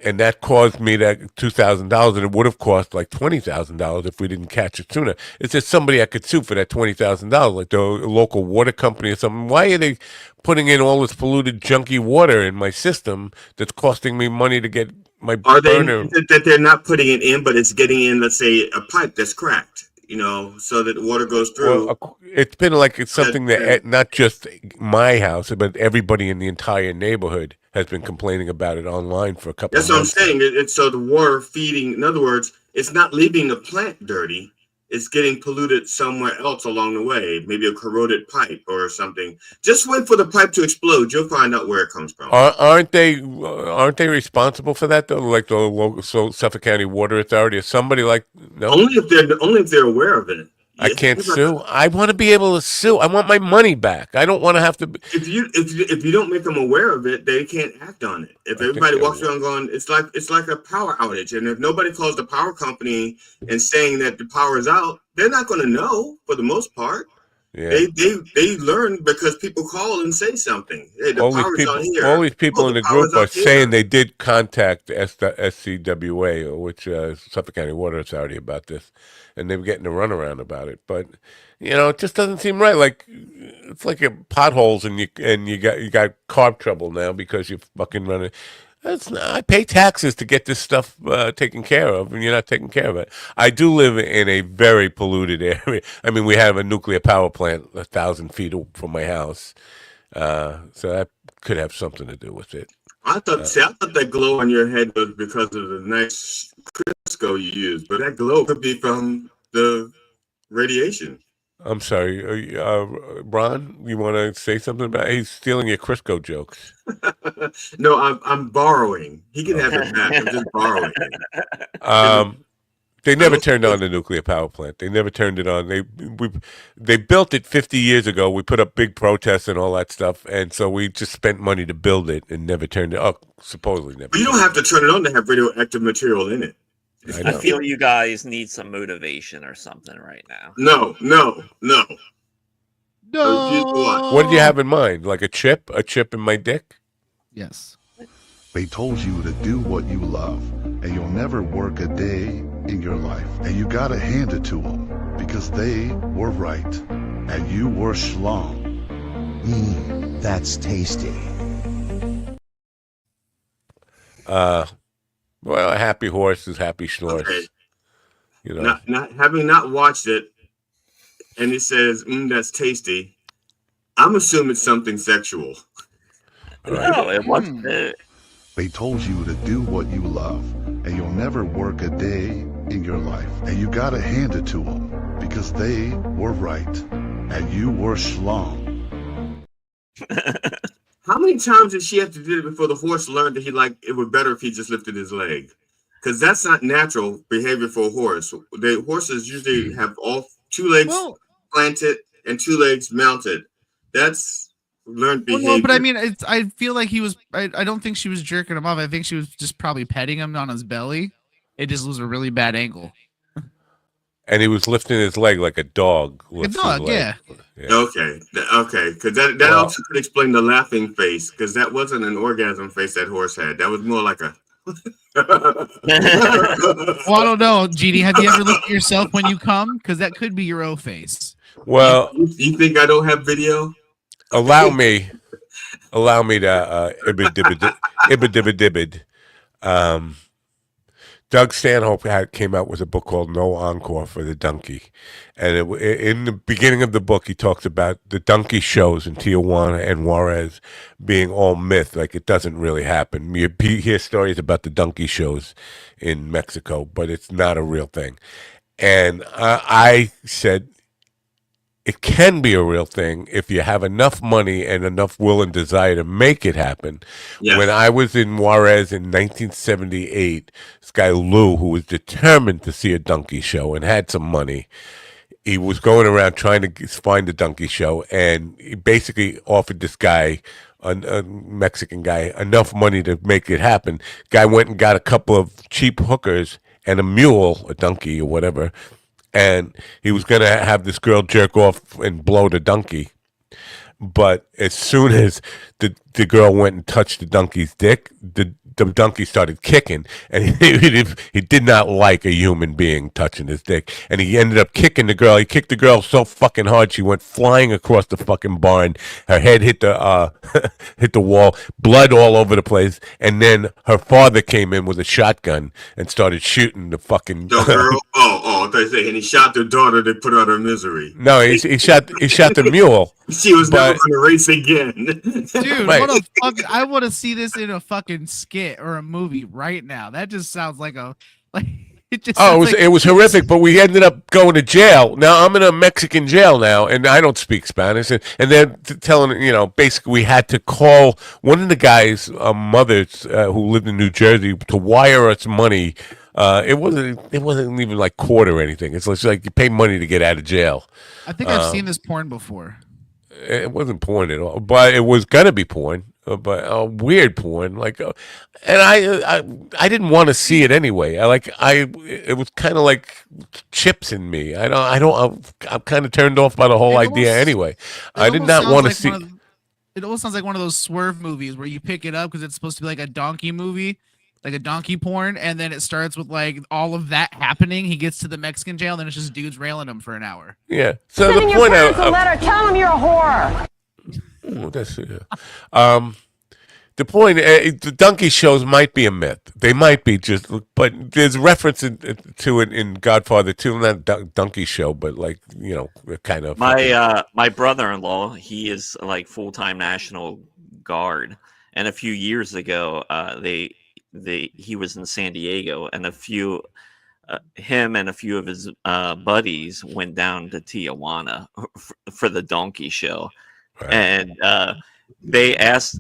And that caused me that $2,000, and it would have cost like $20,000 if we didn't catch it sooner. It's just somebody I could sue for that $20,000, like the local water company or something. Why are they putting in all this polluted, junky water in my system that's costing me money to get my burner? That they're not putting it in, but it's getting in, let's say, a pipe that's cracked, so that the water goes through. Well, it's been like it's something that not just my house, but everybody in the entire neighborhood has been complaining about it online for a couple of months. That's what I'm saying. It's so the water feeding, in other words, it's not leaving the plant dirty. It's getting polluted somewhere else along the way, maybe a corroded pipe or something. Just wait for the pipe to explode. You'll find out where it comes from. Aren't they responsible for that though? Like the local Suffolk County Water Authority or somebody like? No, only if they're aware of it. I can't sue. I want to be able to sue. I want my money back. I don't want to have to. If you don't make them aware of it, they can't act on it. If everybody walks around going, it's like a power outage, and if nobody calls the power company and saying that the power is out, they're not going to know for the most part. Yeah. They learn because people call and say something. Hey, the power's on here. All these people in the group are saying they did contact SCWA, which Suffolk County Water Authority, about this, and they were getting a runaround about it. But it just doesn't seem right. Like it's like potholes, and you got carb trouble now because you're fucking running. I pay taxes to get this stuff taken care of, and you're not taking care of it. I do live in a very polluted area. I mean, we have a nuclear power plant 1,000 feet from my house, so that could have something to do with it. I thought that glow on your head was because of the nice Crisco you used, but that glow could be from the radiation. I'm sorry, Ron, you want to say something about it? He's stealing your Crisco jokes. No, I'm borrowing. He can have it back. I'm just borrowing. They never turned on the nuclear power plant. They never turned it on. They built it 50 years ago. We put up big protests and all that stuff, and so we just spent money to build it and never turned it. Oh, supposedly never. But you don't have to turn it on to have radioactive material in it. I feel you guys need some motivation or something right now. No. What did you have in mind? Like a chip? A chip in my dick? Yes. They told you to do what you love, and you'll never work a day in your life. And you gotta hand it to them, because they were right, and you were schlong. That's tasty. Well, a happy horse is happy snores. Okay. Not having not watched it, and it says, "That's tasty." I'm assuming it's something sexual. No, it wasn't. They told you to do what you love, and you'll never work a day in your life. And you gotta hand it to them, because they were right, and you were schlong. How many times did she have to do it before the horse learned that it would better if he just lifted his leg? Because that's not natural behavior for a horse. The horses usually have all two legs planted and two legs mounted. That's learned behavior. Well, no, but I mean, I feel like he was. I don't think she was jerking him off. I think she was just probably petting him on his belly. It just was a really bad angle. And he was lifting his leg like a dog. Yeah. Okay. Because that also could explain the laughing face, because that wasn't an orgasm face that horse had. That was more like a. Well, I don't know, Genie. Have you ever looked at yourself when you come? Because that could be your O face. Well, you think I don't have video? Allow me to ibid. Doug Stanhope came out with a book called No Encore for the Donkey. And in the beginning of the book, he talks about the donkey shows in Tijuana and Juarez being all myth, like it doesn't really happen. You hear stories about the donkey shows in Mexico, but it's not a real thing. And I said, it can be a real thing if you have enough money and enough will and desire to make it happen. Yes. When I was in Juarez in 1978, this guy Lou, who was determined to see a donkey show and had some money, he was going around trying to find a donkey show, and he basically offered this guy, a Mexican guy, enough money to make it happen. Guy went and got a couple of cheap hookers and a mule, a donkey or whatever, and he was going to have this girl jerk off and blow the donkey. But as soon as the the girl went and touched the donkey's dick, the donkey started kicking, and he did not like a human being touching his dick, and he ended up kicking the girl. He kicked the girl so fucking hard she went flying across the fucking barn. Her head hit the hit the wall, blood all over the place, and then her father came in with a shotgun and started shooting the fucking girl. I thought you said, and he shot the daughter to put out her misery. No, he shot the mule. She was never going to race again. Dude, Right. what a fuck! I want to see this in a fucking skit or a movie right now. That just sounds like it just. Oh, sounds it was horrific, but we ended up going to jail. Now I'm in a Mexican jail now, and I don't speak Spanish. And they're telling, basically we had to call one of the guy's mothers who lived in New Jersey to wire us money. It wasn't even like court or anything. It's like you pay money to get out of jail. I think I've seen this porn before. It wasn't porn at all, but it was gonna be porn, but weird porn. And I didn't want to see it anyway. It was kind of like chips in me. I'm kind of turned off by the whole idea anyway. I did not want to see. It almost sounds like one of those swerve movies where you pick it up because it's supposed to be like a donkey movie, like a donkey porn, and then it starts with like all of that happening. He gets to the Mexican jail, and then it's just dudes railing him for an hour. Yeah. So Sending the your point parents a letter. Tell them you're a whore. the point, the donkey shows might be a myth. They might be but there's reference to it in Godfather 2, not donkey show, but kind of. My brother-in-law, he is like full-time National Guard, and a few years ago, he was in San Diego, and him and a few of his buddies went down to Tijuana for the donkey show. Right. And they asked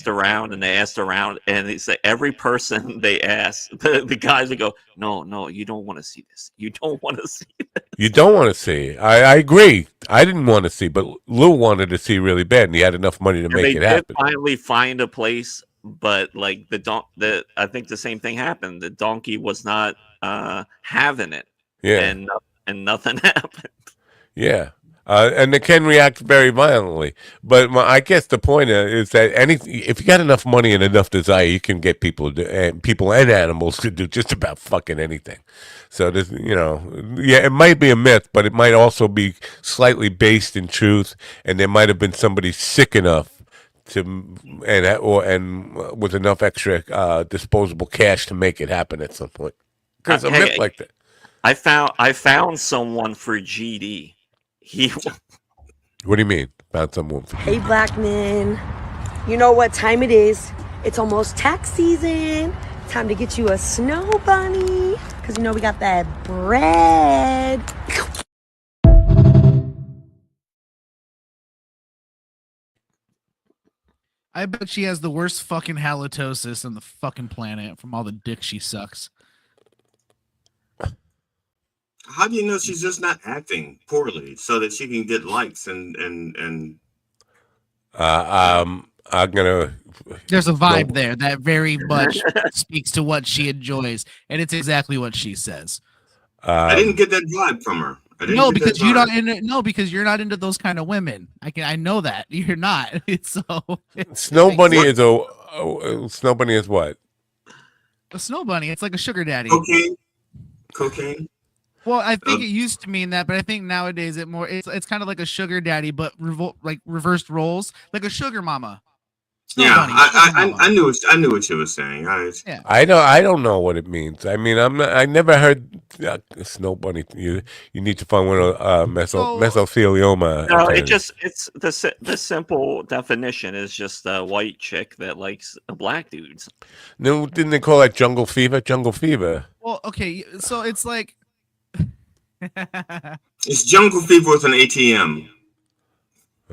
around, and they said every person they asked, the guys would go, no, you don't want to see this. You don't want to see this. You don't want to see. I agree. I didn't want to see, but Lou wanted to see really bad, and he had enough money to make it happen. They did finally find a place, but like I think the same thing happened. The donkey was not having it. Yeah, and nothing happened. Yeah. And they can react very violently, but I guess the point is that if you got enough money and enough desire, you can get people and animals to do just about fucking anything. So there's, it might be a myth, but it might also be slightly based in truth, and there might have been somebody sick enough and with enough extra disposable cash to make it happen at some point. Because a myth like that. I found someone for GD. What do you mean? Found someone. Hey, black men. You know what time it is? It's almost tax season. Time to get you a snow bunny. Because we got that bread. I bet she has the worst fucking halitosis on the fucking planet from all the dick she sucks. How do you know she's just not acting poorly so that she can get likes and I'm gonna. There's a vibe there that very much speaks to what she enjoys, and it's exactly what she says. I didn't get that vibe from her. Because you're not into those kind of women. I know that you're not. Snow Bunny is Snow Bunny is what? A snow bunny. It's like a sugar daddy. Cocaine. Well, I think it used to mean that, but I think nowadays it's kind of like a sugar daddy, but reversed roles, like a sugar mama. I knew what you were saying. I don't know what it means. I mean, I never heard Snow Bunny. You need to find one of mesothelioma. No, it's the simple definition is just a white chick that likes black dudes. No, didn't they call that jungle fever? Jungle fever. Well, okay, so it's like it's jungle fever with an ATM.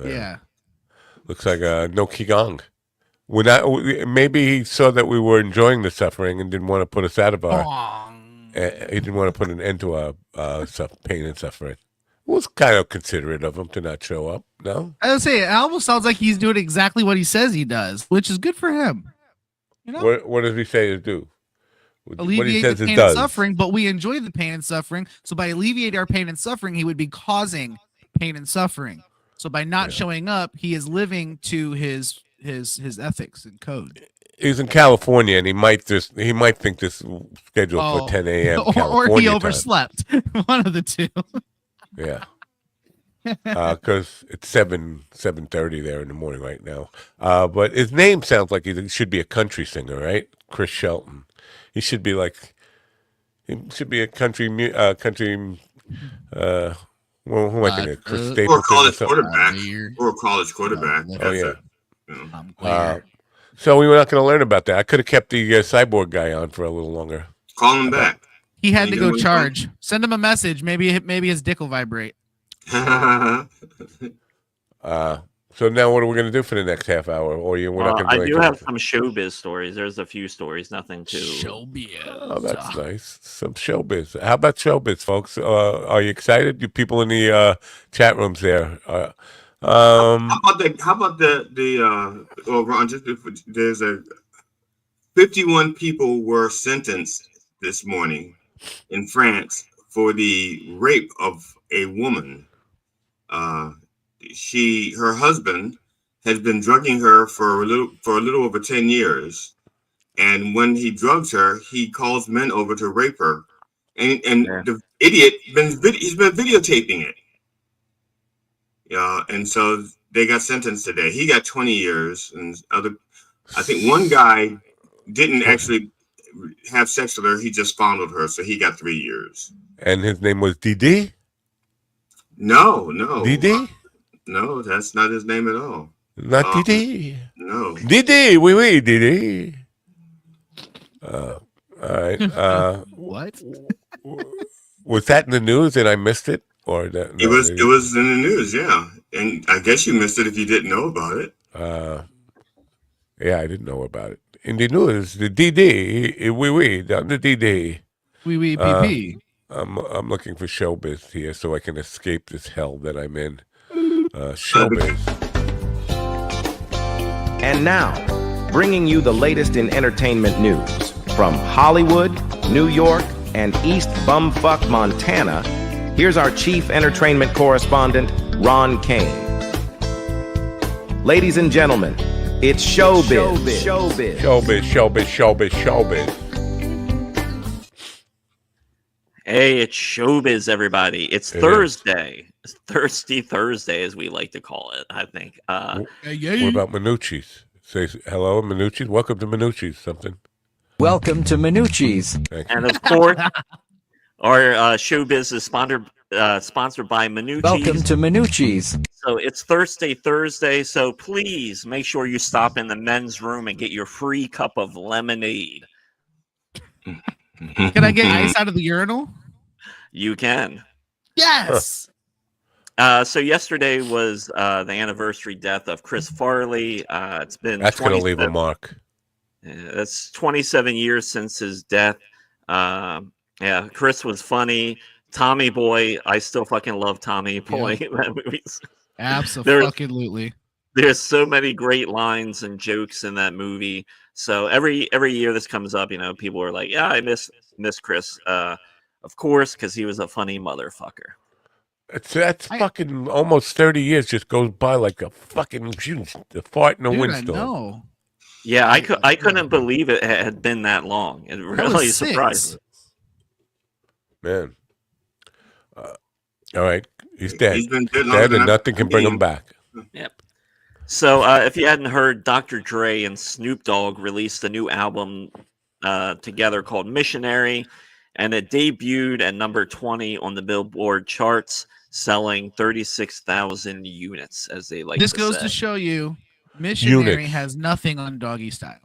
Yeah. Looks like no Qigong. Maybe he saw that we were enjoying the suffering and didn't want to put us out of our. He didn't want to put an end to our pain and suffering. It was kind of considerate of him to not show up. No, I would say it almost sounds like he's doing exactly what he says he does, which is good for him. What does he say to do? Alleviate the pain and suffering, but we enjoy the pain and suffering. So by alleviating our pain and suffering, he would be causing pain and suffering. So by not showing up, he is living to his his ethics and code. He's in California, and he might think this scheduled for 10 a.m. California or he time. overslept. One of the two. Yeah. Because it's 7:30 there in the morning right now. But his name sounds like he should be a country singer, right? Chris Shelton. He should be a country. Well, who am I thinking? Chris Stapleton or college something? quarterback. Or a college quarterback. Oh yeah. So we were not going to learn about that. I could have kept the cyborg guy on for a little longer. Call him back. He had to go charge. Send him a message. Maybe his dick will vibrate. So now what are we going to do for the next half hour? Or we're not going to do I do anything? have some showbiz stories. There's a few stories, nothing too showbiz. Oh, that's nice. Some showbiz. How about showbiz, folks? Are you excited? You people in the chat rooms there. How about Ron, there's 51 people were sentenced this morning in France for the rape of a woman. Her husband has been drugging her for a little over 10 years. And when he drugs her, he calls men over to rape her. And the idiot he's been videotaping it. Yeah, and so they got sentenced today. He got 20 years, and I think one guy didn't actually have sex with her. He just fondled her, so he got 3 years. And his name was Didi? No. Didi? No, that's not his name at all. Not Didi? No. Didi, oui, Didi. All right. What? Was that in the news and I missed it? Or that, It was in the news, yeah. And I guess you missed it if you didn't know about it. Yeah, I didn't know about it. In the news, the DD, oui, down the DD. Oui, PP. I'm looking for showbiz here so I can escape this hell that I'm in. Showbiz. And now, bringing you the latest in entertainment news from Hollywood, New York, and East Bumfuck, Montana. Here's our chief entertainment correspondent, Ron Kane. Ladies and gentlemen, it's showbiz. Showbiz. Hey, it's showbiz, everybody. It's Thursday. It's Thirsty Thursday, as we like to call it, I think. What about Minucci's? Say hello, Minucci's. Welcome to Minucci's. Something. Welcome to Minucci's. And of course, our showbiz is sponsored by Minucci's. Welcome to Minucci's. So it's Thursday, so please make sure you stop in the men's room and get your free cup of lemonade. Can I get ice out of the urinal? You can. Yes. So yesterday was the anniversary death of Chris Farley. It's been that's going to leave a mark. That's 27 years since his death. Yeah, Chris was funny. Tommy Boy, I still fucking love Tommy Boy. Yeah. Absolutely. There's so many great lines and jokes in that movie. So every year this comes up, people are like, "Yeah, I miss Chris." Of course, because he was a funny motherfucker. That's fucking almost 30 years just goes by like a fucking fart in a windstorm. I know. Yeah, I couldn't believe it had been that long. It really surprised me. Man. All right. He's dead. He's been dead and nothing can bring him back. Yep. So if you hadn't heard, Dr. Dre and Snoop Dogg released a new album together called Missionary, and it debuted at number 20 on the Billboard charts, selling 36,000 units, as they like this to goes say. to show you Missionary has nothing on Doggy Style.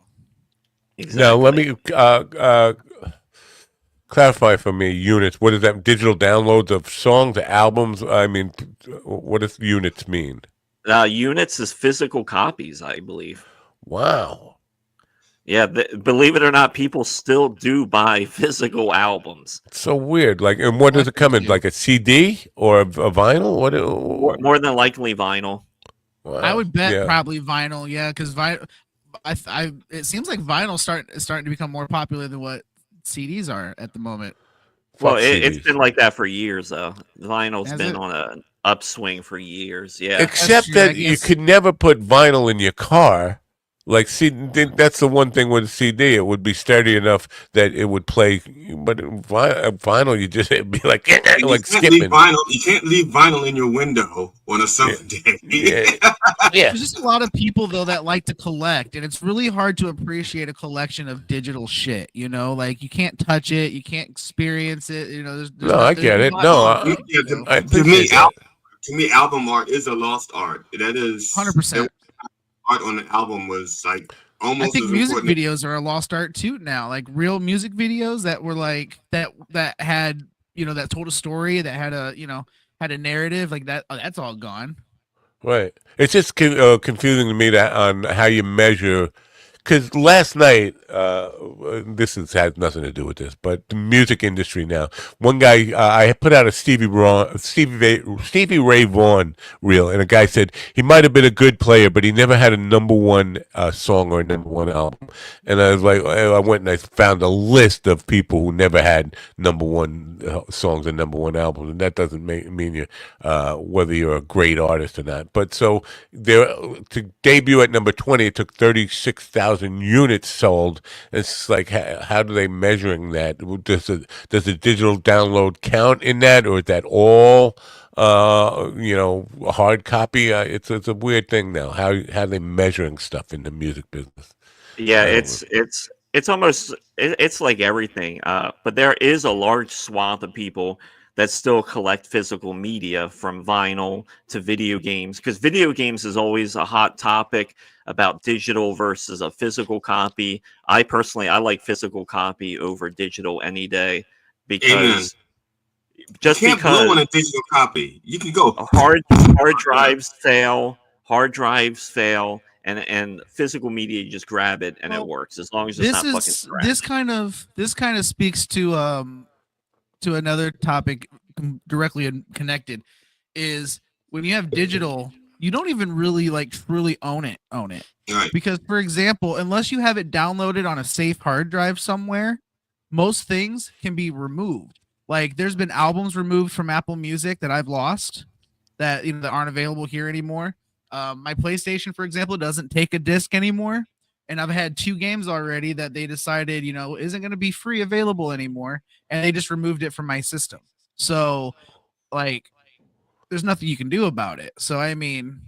Exactly. Now, let me clarify for me, units. What is that? Digital downloads of songs, albums? I mean, what does units mean? Units is physical copies, I believe. Wow. Yeah, believe it or not, people still do buy physical albums. It's so weird. Like, and what does it come in? Like a CD or a vinyl? What? More than likely vinyl. Wow. I would bet probably vinyl. Yeah, because it seems like vinyl is starting to become more popular than what CDs are at the moment. Well, it's been like that for years, though. Vinyl's been on an upswing for years. Yeah, Except that you could never put vinyl in your car Like that's the one thing with a CD. It would be sturdy enough that it would play, but vinyl, you just it'd be like like skipping. You can't leave vinyl in your window on a summer day. There's just a lot of people though that like to collect, and it's really hard to appreciate a collection of digital shit. You know, like you can't touch it, you can't experience it. You know, no, I get it. No, I appreciate that. To me, album art is a lost art. That is 100%. Art on the album was like almost. I think as music important. videos are a lost art too now. Like real music videos that were like that had that told a story, that had a narrative like that. Oh, that's all gone. Right. It's just confusing to me that on how you measure. Because last night, this has nothing to do with this, but the music industry now. One guy, I put out a Stevie Ray Vaughan reel, and a guy said he might have been a good player, but he never had a #1 song or a #1 album. And I was like, I went and I found a list of people who never had #1 songs and #1 albums, and that doesn't mean you whether you're a great artist or not. But so there to debut at number 20, it took 36,000 units sold. It's like, how do they measuring that? Does the digital download count in that, or is that all hard copy? It's a weird thing now. How they measuring stuff in the music business? Yeah, it's almost it's like everything. But there is a large swath of people that still collect physical media, from vinyl to video games, because video games is always a hot topic about digital versus a physical copy. I personally, I like physical copy over digital any day, because just you can't because blow on a digital copy. You can go hard drives fail, and physical media, you just grab it and it works, as long as it's not fucking scratched. This kind of speaks to another topic directly connected, is when you have digital, you don't even really like truly own it. Right. Because, for example, unless you have it downloaded on a safe hard drive somewhere, most things can be removed. Like there's been albums removed from Apple Music that I've lost, that that aren't available here anymore. My PlayStation, for example, doesn't take a disc anymore. And I've had 2 games already that they decided, isn't going to be free available anymore. And they just removed it from my system. So, like, there's nothing you can do about it. So, I mean,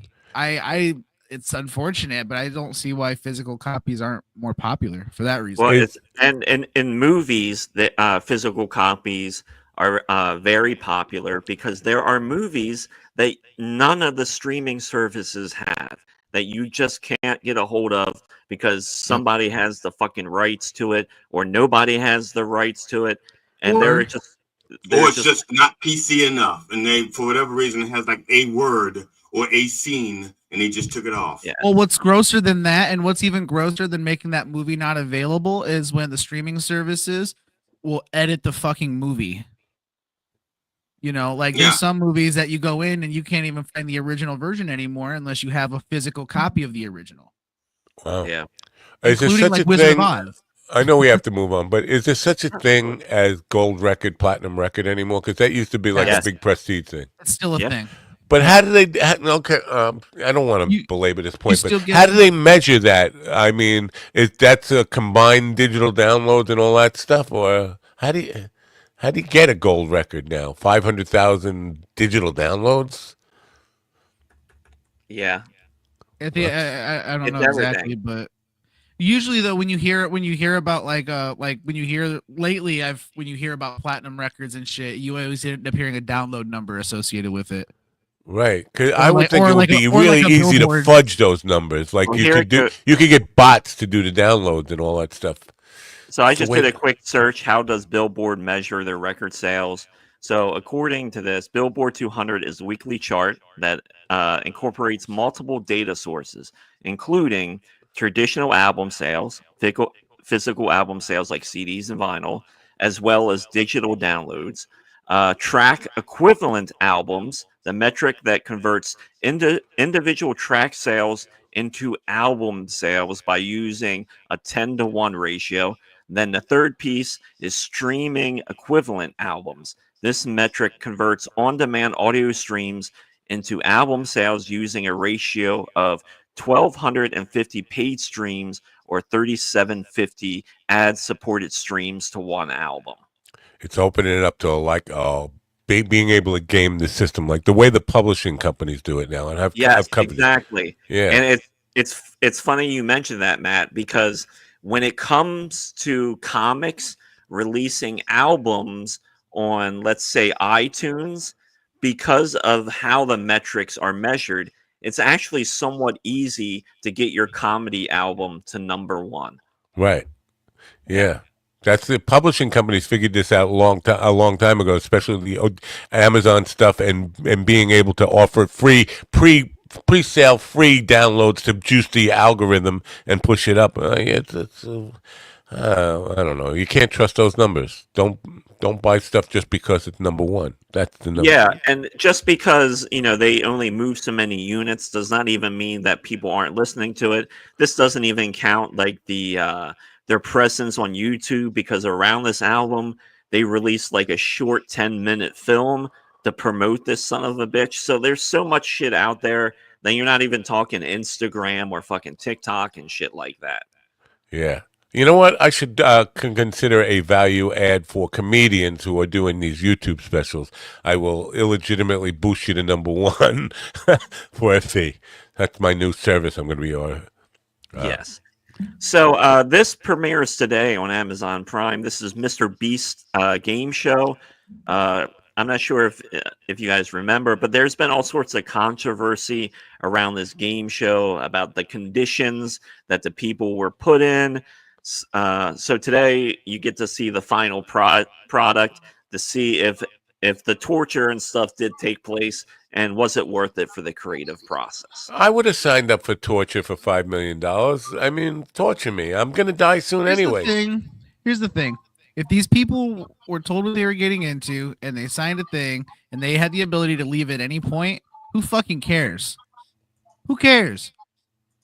it's unfortunate, but I don't see why physical copies aren't more popular for that reason. Well, and in movies, the physical copies are very popular, because there are movies that none of the streaming services have, that you just can't get a hold of because somebody has the fucking rights to it, or nobody has the rights to it, and they're just not PC enough, and they, for whatever reason, it has like a word or a scene, and they just took it off. Yeah. Well, what's grosser than that, and what's even grosser than making that movie not available, is when the streaming services will edit the fucking movie. There's some movies that you go in and you can't even find the original version anymore unless you have a physical copy of the original. Wow. Yeah. Is there Including such a Wizard thing? of Oz. I know we have to move on, but is there such a thing as gold record, platinum record anymore? Because that used to be like a big prestige thing. It's still a thing. But how do they? Okay, I don't want to belabor this point, but still how do they measure that? I mean, is that's a combined digital downloads and all that stuff, or how do you get a gold record now? 500,000 digital downloads. Yeah. I don't know exactly, but usually though, when you hear about when you hear about platinum records and shit, you always end up hearing a download number associated with it. Right, because I would think it would be really easy to fudge those numbers. Like you could get bots to do the downloads and all that stuff. So I just did a quick search. How does Billboard measure their record sales? So according to this, Billboard 200 is a weekly chart that incorporates multiple data sources, including traditional album sales, physical album sales like CDs and vinyl, as well as digital downloads, track equivalent albums, the metric that converts individual track sales into album sales by using a 10-to-1 ratio. Then the third piece is streaming equivalent albums. This metric converts on-demand audio streams into album sales using a ratio of 1,250 paid streams or 3,750 ad-supported streams to one album. It's opening it up to being able to game the system like the way the publishing companies do it now. And I've covered exactly. It. Yeah, and it's funny you mentioned that, Matt, because when it comes to comics releasing albums on, let's say, iTunes, because of how the metrics are measured, it's actually somewhat easy to get your comedy album to number one. Right. Yeah. That's the publishing companies figured this out a long time ago, especially the Amazon stuff and being able to offer pre-sale free downloads to juice the algorithm and push it up. I don't know. You can't trust those numbers. Don't buy stuff just because it's number one. That's the number. Yeah, and just because they only move so many units does not even mean that people aren't listening to it. This doesn't even count like their presence on YouTube, because around this album they released like a short 10-minute film to promote this son of a bitch. So there's so much shit out there that you're not even talking Instagram or fucking TikTok and shit like that. Yeah. You know what? I should consider a value add for comedians who are doing these YouTube specials. I will illegitimately boost you to number one for a fee. That's my new service I'm going to be on. Yes. So this premieres today on Amazon Prime. This is Mr. Beast's game show. I'm not sure if you guys remember, but there's been all sorts of controversy around this game show about the conditions that the people were put in. So today you get to see the final product to see if the torture and stuff did take place and was it worth it for the creative process. I would have signed up for torture for $5 million. I mean, torture me. I'm going to die soon anyway. Here's the thing. If these people were told what they were getting into and they signed a thing and they had the ability to leave at any point, who fucking cares? Who cares?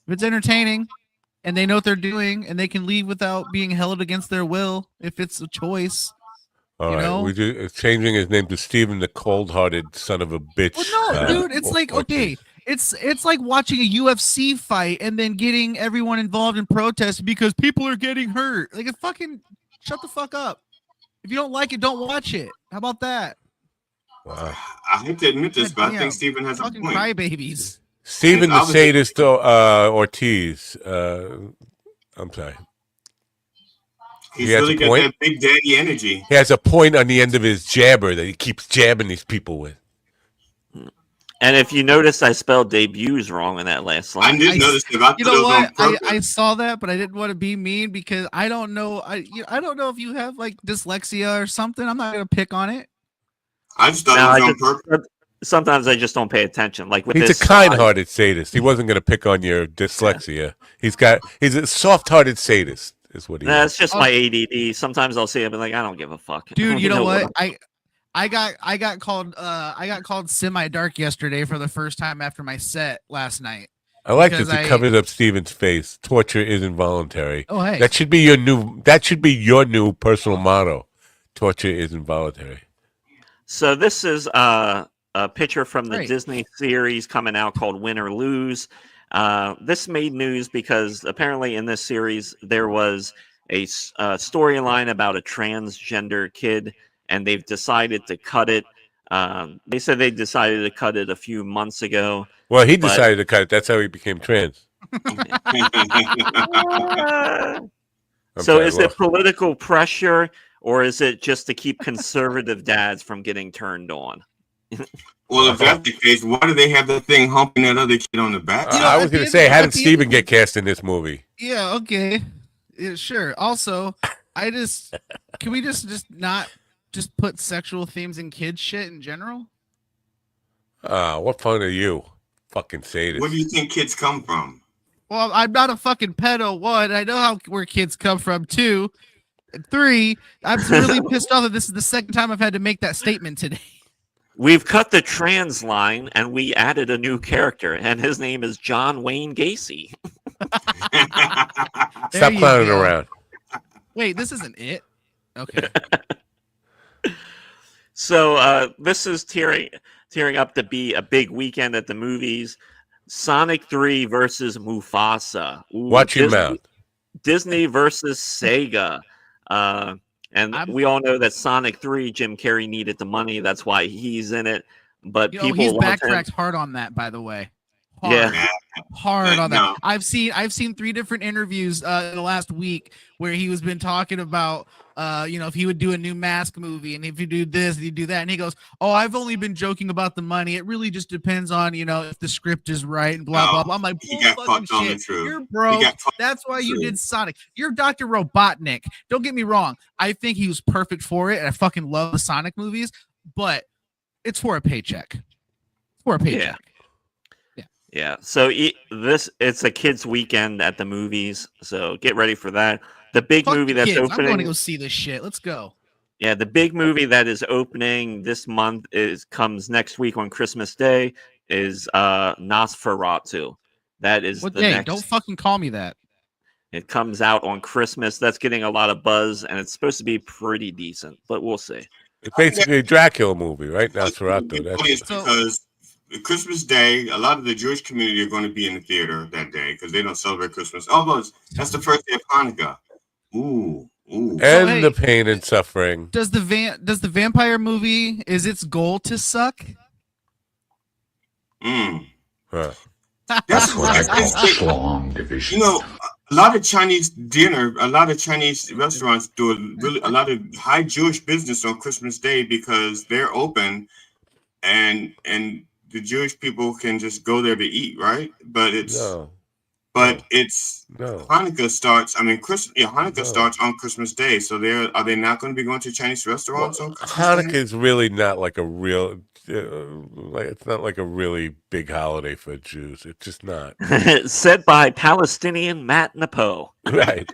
If it's entertaining and they know what they're doing and they can leave without being held against their will, if it's a choice. All right, we're changing his name to Stephen the Cold-Hearted Son of a Bitch. Well, no, dude, it's like, okay, it's like watching a UFC fight and then getting everyone involved in protest because people are getting hurt. Like, fucking shut the fuck up. If you don't like it, don't watch it. How about that? Wow. I hate to admit this, but I think Stephen has a fucking point. Crybabies. Stephen the Sadist Ortiz. I'm sorry. He's really got that big daddy energy. He has a point on the end of his jabber that he keeps jabbing these people with. And if you notice, I spelled debuts wrong in that last line. I did notice that. You know what? I saw that, but I didn't want to be mean because I don't know. I don't know if you have like dyslexia or something. I'm not gonna pick on it. I just thought it was on purpose. Sometimes I just don't pay attention. Like with He's a kind-hearted sadist. He wasn't going to pick on your dyslexia. He's a soft-hearted sadist. Is what he is. That's just my ADD. Sometimes I'll see it and be like, I don't give a fuck. Dude, you know what? I got called semi-dark yesterday for the first time after my set last night. I like that you covered up Steven's face. Torture is involuntary. Oh, hey. That should be your new personal motto. Torture is involuntary. So this is a picture from the Disney series coming out called Win or Lose. This made news because apparently in this series there was a storyline about a transgender kid, and they've decided to cut it. They said they decided to cut it a few months ago. Well, he decided to cut it. That's how he became trans. So is it political pressure, or is it just to keep conservative dads from getting turned on? Well, if that's the case, why do they have that thing humping that other kid on the back? I was going to say, how did Steven get cast in this movie? Yeah, okay. Yeah, sure. Also, can we just not just put sexual themes in kids shit in general? What fun are you? Fucking sadist. Where do you think kids come from? Well, I'm not a fucking pedo, 1. I know where kids come from, 2. And 3, I'm really pissed off that this is the second time I've had to make that statement today. We've cut the trans line and we added a new character, and his name is John Wayne Gacy. Stop clowning around. Wait, this isn't it? Okay. So this is tearing up to be a big weekend at the movies. Sonic 3 versus Mufasa. Ooh, Watch your mouth. Disney versus Sega. And we all know that Sonic 3, Jim Carrey needed the money. That's why he's in it. But people he's love backtracked him. hard on that, by the way. Hard on that. I've seen 3 different interviews in the last week where he was been talking about if he would do a new Mask movie and if you do this, you do that, and he goes, "Oh, I've only been joking about the money. It really just depends on if the script is right and blah blah blah." I'm like, he got fucking fucked on shit. the truth. You're broke. That's why you did Sonic. You're Dr. Robotnik. Don't get me wrong. I think he was perfect for it, and I fucking love the Sonic movies, but it's for a paycheck. Yeah. Yeah, so it's a kids' weekend at the movies, so get ready for that. The big movie that's kids. opening. I'm going to go see this shit. Let's go. Yeah, the big movie that is opening this month comes next week on Christmas Day is Nosferatu. That is What the day? next. Don't fucking call me that. It comes out on Christmas. That's getting a lot of buzz, and it's supposed to be pretty decent, but we'll see. It's basically a Dracula movie, right? Nosferatu. It's because Christmas Day, a lot of the Jewish community are going to be in the theater that day because they don't celebrate Christmas. Although that's the first day of Hanukkah. Ooh. And the pain and suffering. Does the vampire movie, is its goal to suck? Huh. That's what I call strong division. A lot of Chinese restaurants do a lot of high Jewish business on Christmas Day because they're open and the Jewish people can just go there to eat, right? But Hanukkah starts. Hanukkah starts on Christmas Day. So are they not going to be going to Chinese restaurants on Christmas Hanukkah Day? is really not like a real. It's not like a really big holiday for Jews. It's just not. Said by Palestinian Matt Napo. Right.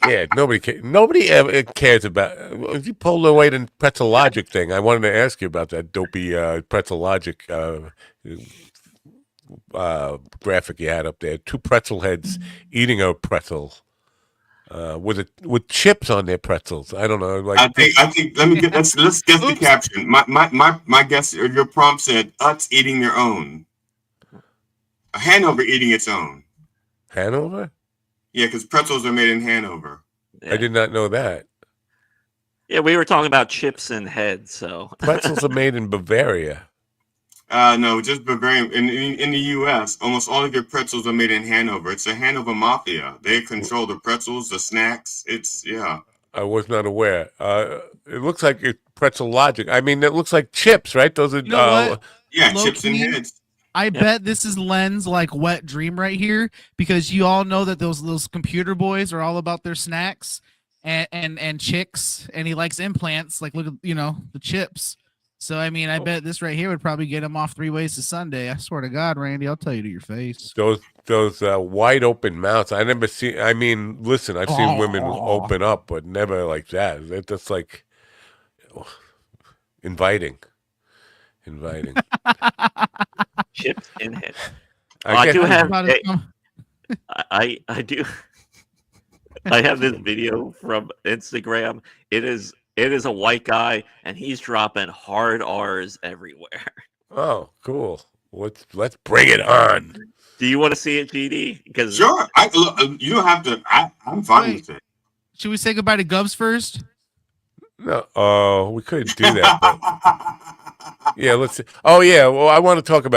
Yeah, nobody ever cares about. If you pull away the Pretzel Logic thing, I wanted to ask you about that dopey Pretzel Logic graphic you had up there. 2 pretzel heads eating a pretzel with chips on their pretzels. I don't know. I think. Let's guess the caption. My guess. Your prompt said Utz eating their own. Hanover eating its own. Hanover. Yeah, because pretzels are made in Hanover. I did not know that. Yeah, we were talking about chips and heads. So pretzels are made in Bavaria. No, just Bavaria. In the U.S., almost all of your pretzels are made in Hanover. It's the Hanover Mafia. They control the pretzels, the snacks. I was not aware. It looks like it's Pretzel Logic. I mean, it looks like chips, right? Those are chips and heads. I bet this is Len's like wet dream right here because you all know that those computer boys are all about their snacks and chicks, and he likes implants. Like look at the chips. So I mean, I bet this right here would probably get him off 3 ways to Sunday. I swear to God, Randy, I'll tell you to your face. Those wide open mouths. I never see. I mean, listen, I've seen women open up, but never like that. That's like inviting. Chips in head. I do have. I do. I have this video from Instagram. It is a white guy, and he's dropping hard R's everywhere. Oh, cool. Let's bring it on. Do you want to see it, GD? Because sure. You don't have to. I'm fine with it. Should we say goodbye to Gubs first? No. We couldn't do that. But yeah, let's. Oh yeah. Well, I want to talk about.